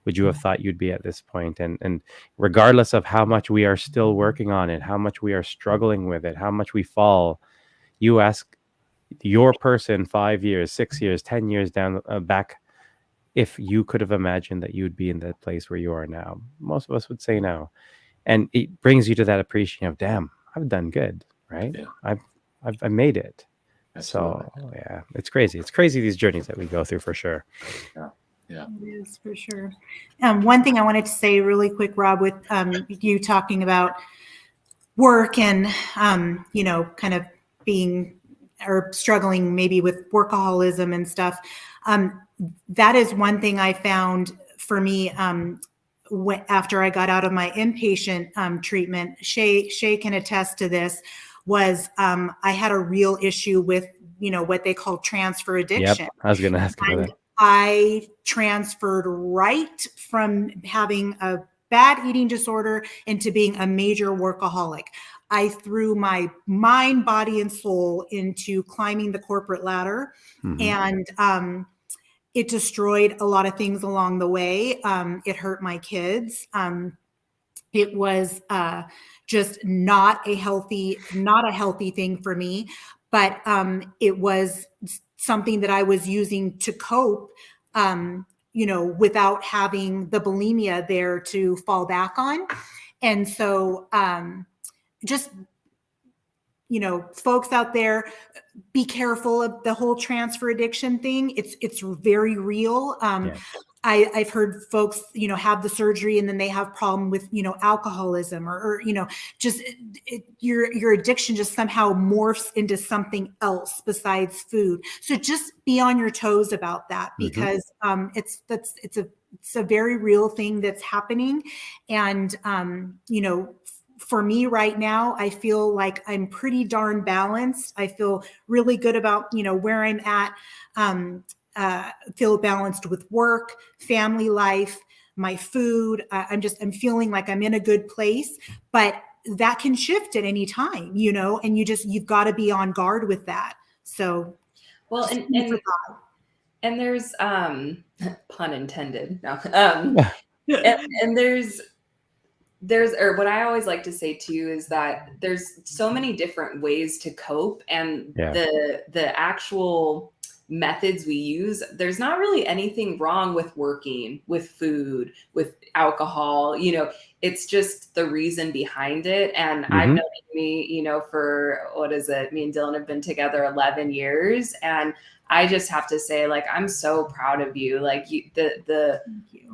would you have thought you'd be at this point? And regardless of how much we are still working on it, how much we are struggling with it, how much we fall, you ask your person 5 years, 6 years, 10 years down back, if you could have imagined that you'd be in that place where you are now. Most of us would say no. And it brings you to that appreciation of, damn, I've done good, right? Yeah. I've made it. Absolutely. So yeah, it's crazy. It's crazy, these journeys that we go through, for sure. Yeah, it is, for sure. One thing I wanted to say really quick, Rob, with you talking about work and kind of being or struggling maybe with workaholism and stuff. That is one thing I found for me after I got out of my inpatient treatment. Shea can attest to this. was I had a real issue with, what they call transfer addiction. Yep, I was going to ask about And that. I transferred right from having a bad eating disorder into being a major workaholic. I threw my mind, body, and soul into climbing the corporate ladder. And it destroyed a lot of things along the way. It hurt my kids. It was just not a healthy thing for me. But it was something that I was using to cope, without having the bulimia there to fall back on. And so just, folks out there, be careful of the whole transfer addiction thing. It's very real. I've heard folks, have the surgery and then they have problem with, alcoholism or just your addiction just somehow morphs into something else besides food. So just be on your toes about that, because it's a very real thing that's happening. And, for me right now, I feel like I'm pretty darn balanced. I feel really good about, where I'm at. Feel balanced with work, family life, my food. I'm feeling like I'm in a good place, but that can shift at any time, and you've got to be on guard with that. So, well, and there's, pun intended. No. and there's, or what I always like to say too, is that there's so many different ways to cope, and the actual methods we use, there's not really anything wrong with working, with food, with alcohol, it's just the reason behind it. And I've known Aymee, for, what is it? Me and Dylan have been together 11 years. And I just have to say, like, I'm so proud of you. Like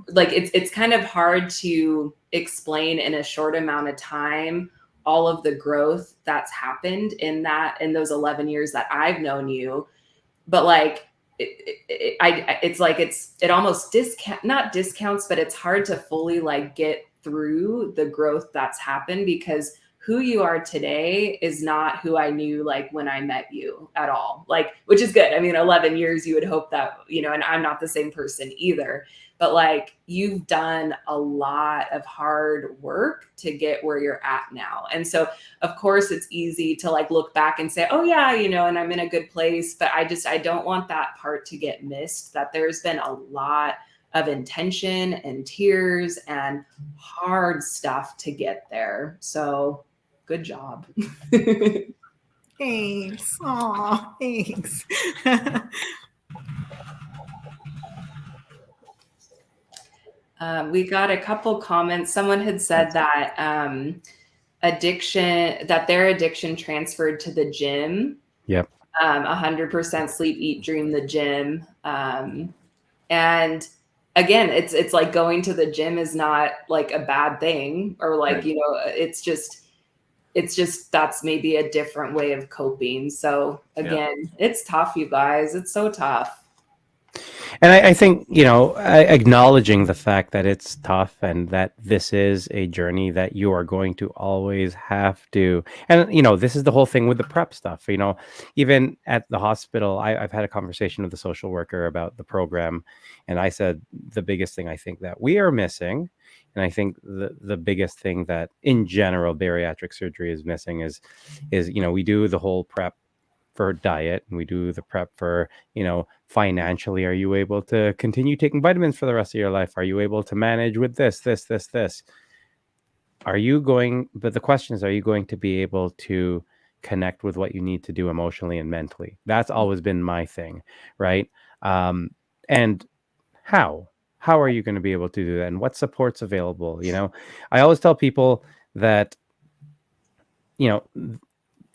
like it's kind of hard to explain in a short amount of time all of the growth that's happened in those 11 years that I've known you. But like, it almost not discounts, but it's hard to fully like get through the growth that's happened, because who you are today is not who I knew like when I met you at all. Like, which is good. I mean, 11 years, you would hope that, and I'm not the same person either, but like, you've done a lot of hard work to get where you're at now. And so of course it's easy to like look back and say, oh yeah, and I'm in a good place, but I don't want that part to get missed, that there's been a lot of intention and tears and hard stuff to get there. So good job. Thanks. Aw, thanks. We got a couple comments. Someone had said that their addiction transferred to the gym. Yep. 100% sleep, eat, dream, the gym. And again, it's like going to the gym is not like a bad thing, or like, it's just that's maybe a different way of coping. So again, it's tough, you guys. It's so tough. And I think, acknowledging the fact that it's tough and that this is a journey that you are going to always have to, and, this is the whole thing with the prep stuff, even at the hospital, I've had a conversation with the social worker about the program. And I said, the biggest thing I think that we are missing, and I think the biggest thing that in general bariatric surgery is missing is, we do the whole prep for diet, and we do the prep for, financially, are you able to continue taking vitamins for the rest of your life? Are you able to manage with this? But the question is, are you going to be able to connect with what you need to do emotionally and mentally? That's always been my thing, right? And how are you going to be able to do that? And what support's available? I always tell people that,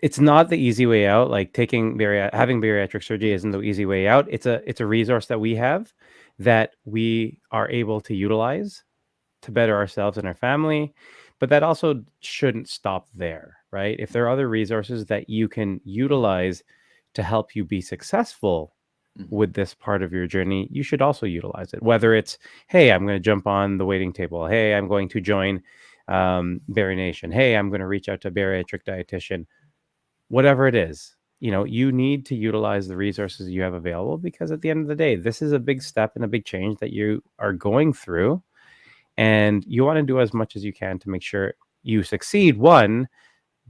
it's not the easy way out. Like having bariatric surgery isn't the easy way out. It's a resource that we have that we are able to utilize to better ourselves and our family, but that also shouldn't stop there, right? If there are other resources that you can utilize to help you be successful with this part of your journey, you should also utilize it. Whether it's, hey, I'm going to jump on the waiting table. Hey, I'm going to join Bari Nation. Hey, I'm going to reach out to a bariatric dietitian. whatever it is, you need to utilize the resources you have available, because at the end of the day, this is a big step and a big change that you are going through. And you want to do as much as you can to make sure you succeed, one,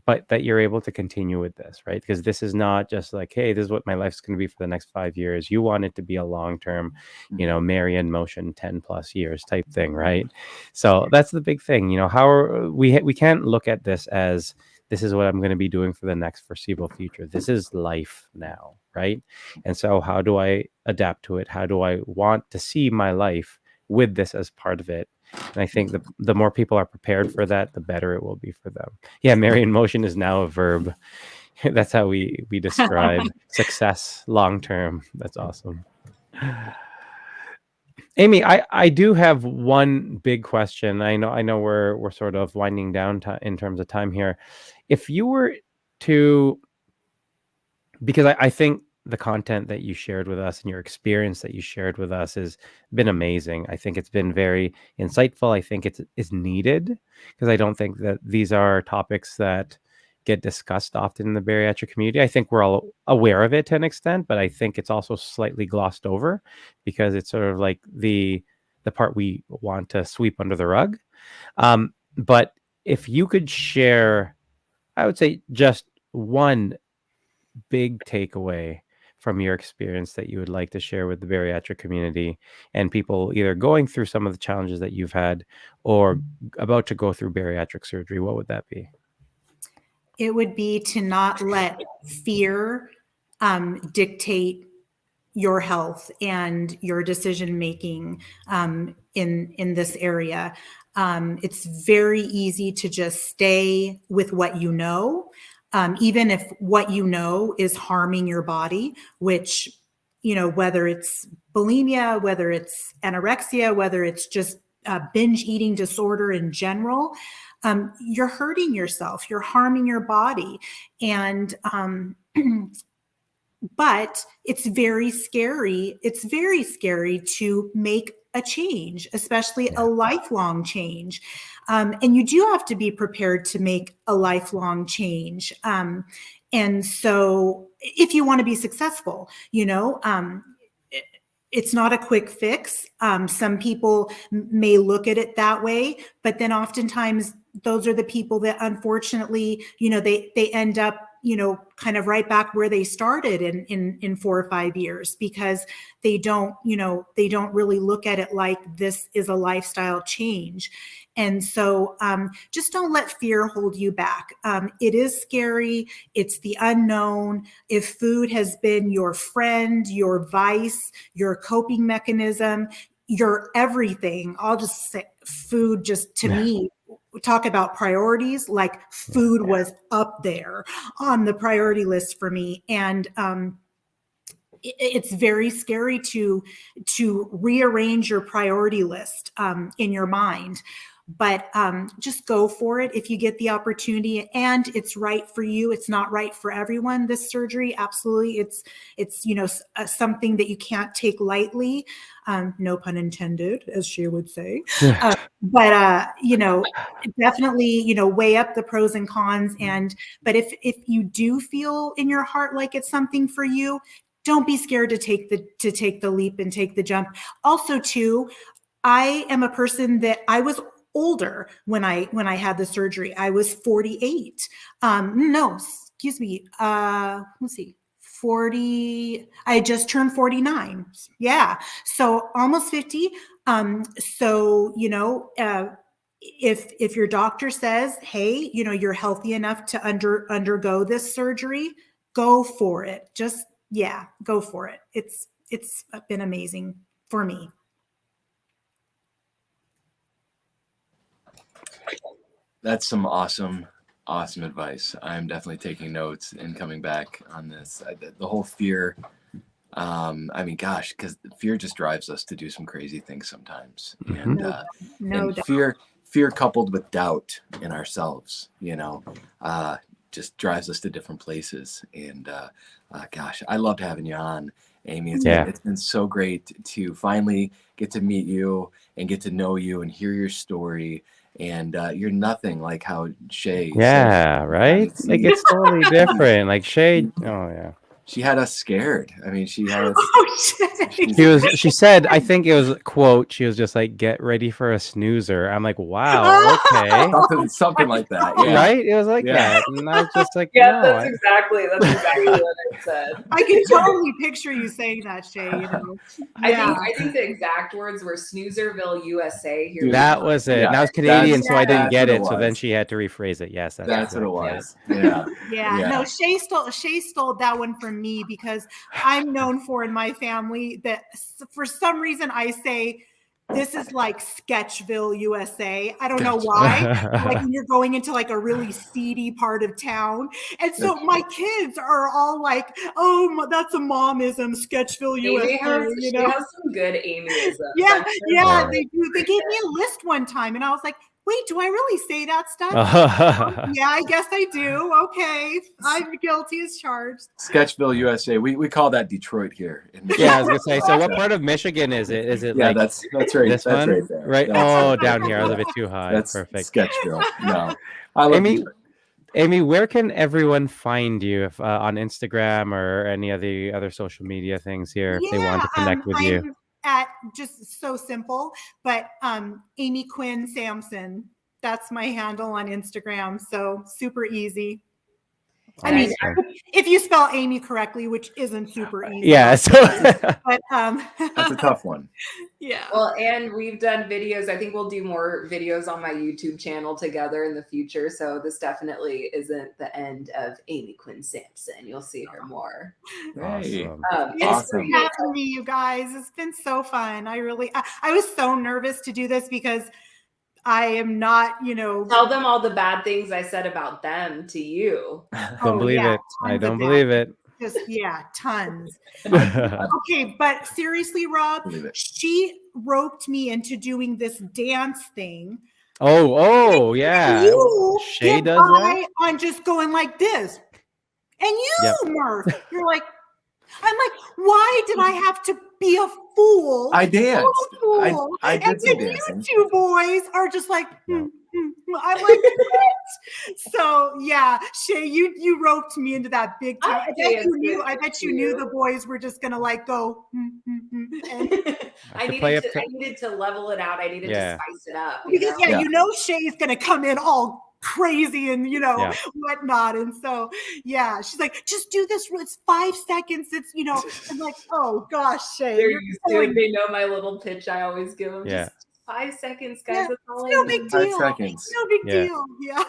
but that you're able to continue with this, right? Because this is not just like, hey, this is what my life's going to be for the next 5 years. You want it to be a long-term, Mary in motion, 10 plus years type thing, right? So that's the big thing. How we can't look at this as this is what I'm going to be doing for the next foreseeable future. This is life now, right? And so how do I adapt to it? How do I want to see my life with this as part of it? And I think the more people are prepared for that, the better it will be for them. Yeah, Mary in motion is now a verb. That's how we describe success long term. That's awesome. Aymee, I do have one big question. I know we're sort of winding down in terms of time here. If you were to, because I think the content that you shared with us and your experience that you shared with us has been amazing. I think it's been very insightful. I think it's needed, because I don't think that these are topics that get discussed often in the bariatric community. I think we're all aware of it to an extent, but I think it's also slightly glossed over, because it's sort of like the part we want to sweep under the rug. But if you could share, I would say just one big takeaway from your experience that you would like to share with the bariatric community and people either going through some of the challenges that you've had or about to go through bariatric surgery, what would that be? It would be to not let fear dictate your health and your decision making in this area. It's very easy to just stay with what you know, even if what you know is harming your body, which, whether it's bulimia, whether it's anorexia, whether it's just binge eating disorder in general, you're hurting yourself, you're harming your body. And but it's very scary. It's very scary to make a change, especially a lifelong change. And you do have to be prepared to make a lifelong change. And so if you want to be successful, it's not a quick fix. Some people may look at it that way, but then oftentimes those are the people that unfortunately, they end up, kind of right back where they started in 4 or 5 years, because they don't really look at it like this is a lifestyle change. And so just don't let fear hold you back. It is scary. It's the unknown. If food has been your friend, your vice, your coping mechanism, your everything, I'll just say food, just to me, talk about priorities, like food was up there on the priority list for me. And it's very scary to rearrange your priority list in your mind. But just go for it if you get the opportunity and it's right for you. It's not right for everyone, this surgery. Absolutely. It's something that you can't take lightly. No pun intended, as Shea would say. But definitely, weigh up the pros and cons. But if you do feel in your heart like it's something for you, don't be scared to take the leap and take the jump. Also, too, I am a person that I was older when I had the surgery. I was 48. No, excuse me. Let's see. 40. I just turned 49. Yeah. So almost 50. So, if your doctor says, hey, you're healthy enough to undergo this surgery, go for it. Just, go for it. It's been amazing for me. That's some awesome advice. I'm definitely taking notes and coming back on this. The whole fear, gosh, because fear just drives us to do some crazy things sometimes. Mm-hmm. And fear coupled with doubt in ourselves, just drives us to different places. And gosh, I loved having you on, Aymee. It's been so great to finally get to meet you and get to know you and hear your story and you're nothing like how Shea. Yeah, right. Like it's totally different. Like Shea. Oh yeah. She had us scared. I mean, she had us. Oh, shit. She said, I think it was a quote. She was just like, "Get ready for a snoozer." I'm like, wow, okay, something like that. Yeah. right? It was like Yeah. that, and I was just like, Yeah, no, that's exactly what I said. I can totally picture you saying that, Shay. You know? I think the exact words were Snoozerville, USA. Here that was it. Yeah, And I was Canadian, so I didn't that's get what it it. So then was. she had to rephrase it. Yes, That's what it was. Yeah. No, Shay stole that one from me because I'm known for in my family that for some reason I say this is like Sketchville, USA. I don't know why. Like when you're going into like a really seedy part of town. And so my kids are all like, oh, that's a momism, Sketchville, USA. She has some good Amyisms. Yeah, they do. They gave me a list one time and I was like, wait, do I really say that stuff? Yeah, I guess I do. Okay. I'm guilty as charged. Sketchville, USA. We call that Detroit here. Yeah, I was gonna say. So, what part of Michigan is it? Is it like that's right. This that's one? right there. Right. That's, down here. I was a bit too high. That's Perfect. Sketchville. No, I love Aymee, Detroit. Aymee, where can everyone find you if, on Instagram or any of the other social media things here if they want to connect with you? At just so simple, but Aymee Quinn Sampson. That's my handle on Instagram. So super easy. I mean, if you spell Aymee correctly, which isn't super easy. Yeah. So but that's a tough one. Yeah. Well, and we've done videos. I think we'll do more videos on my YouTube channel together in the future. So this definitely isn't the end of Aymee Quinn Sampson. You'll see her more. Awesome. Thanks for having me, you guys. It's been so fun. I was so nervous to do this because I am not, Tell them all the bad things I said about them to you. Don't believe it. I don't believe it. Just, tons. Okay, but seriously, Rob, she roped me into doing this dance thing. Oh, yeah. Shea does that? On just going like this. And you, Murph, you're like, I'm like, why did I have to be a fool? I danced. I did some dancing. dancing. You two boys are just like, I'm like, what? So yeah, Shea, you roped me into that big time. I bet you knew the boys were just gonna like go. I needed to level it out. I needed to spice it up. Because Shea's gonna come in all crazy and whatnot, and so she's like, just do this. It's 5 seconds. It's I'm like, oh gosh, Shea, they know my little pitch I always give them. Just 5 seconds, guys. That's all no big deal. 5 seconds. No big deal. Yeah.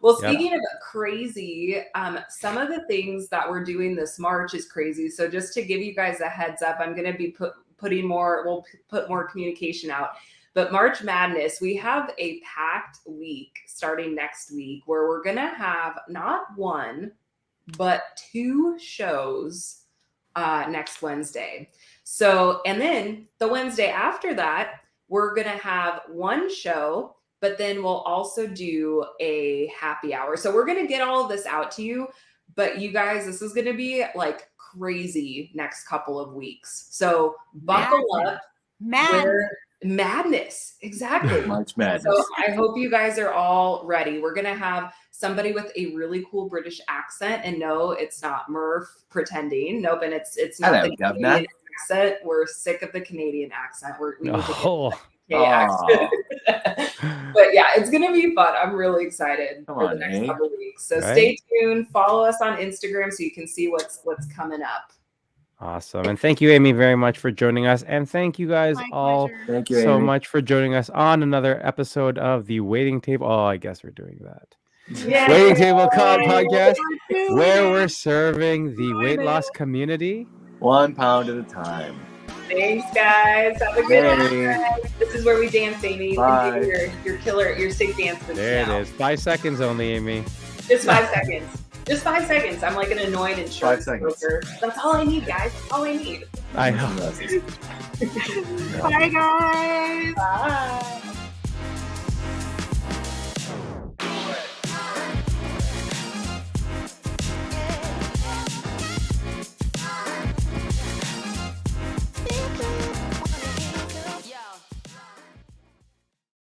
Well, speaking of crazy, some of the things that we're doing this March is crazy. So just to give you guys a heads up, I'm going to be we'll put more communication out. But March Madness, we have a packed week starting next week where we're going to have not one, but 2 shows next Wednesday. So, and then the Wednesday after that, we're going to have 1 show, but then we'll also do a happy hour. So we're going to get all of this out to you, but you guys, this is going to be like crazy next couple of weeks. So buckle up. Madness. Exactly. March Madness. So I hope you guys are all ready. We're going to have somebody with a really cool British accent, and no, it's not Murph pretending. Nope. And it's not the Canadian accent. We're sick of the Canadian accent. We need to get accent. But yeah, it's going to be fun. I'm really excited for the next couple of weeks. So stay tuned. Follow us on Instagram so you can see what's coming up. Awesome. And thank you, Aymee, very much for joining us. And thank you guys Thank you, so Aymee. much for joining us on another episode of the Waiting Table. Oh, I guess we're doing that. Waiting Table Podcast, where we're serving the weight loss community 1 pound at a time. Thanks, guys. Have a good night. This is where we dance, Aymee. Bye. Your killer, your sick dance. There it is. 5 seconds only, Aymee. Just 5 seconds. Just 5 seconds. I'm like an annoyed insurance broker. That's all I need, guys. That's all I need. I know. Bye, guys. Bye.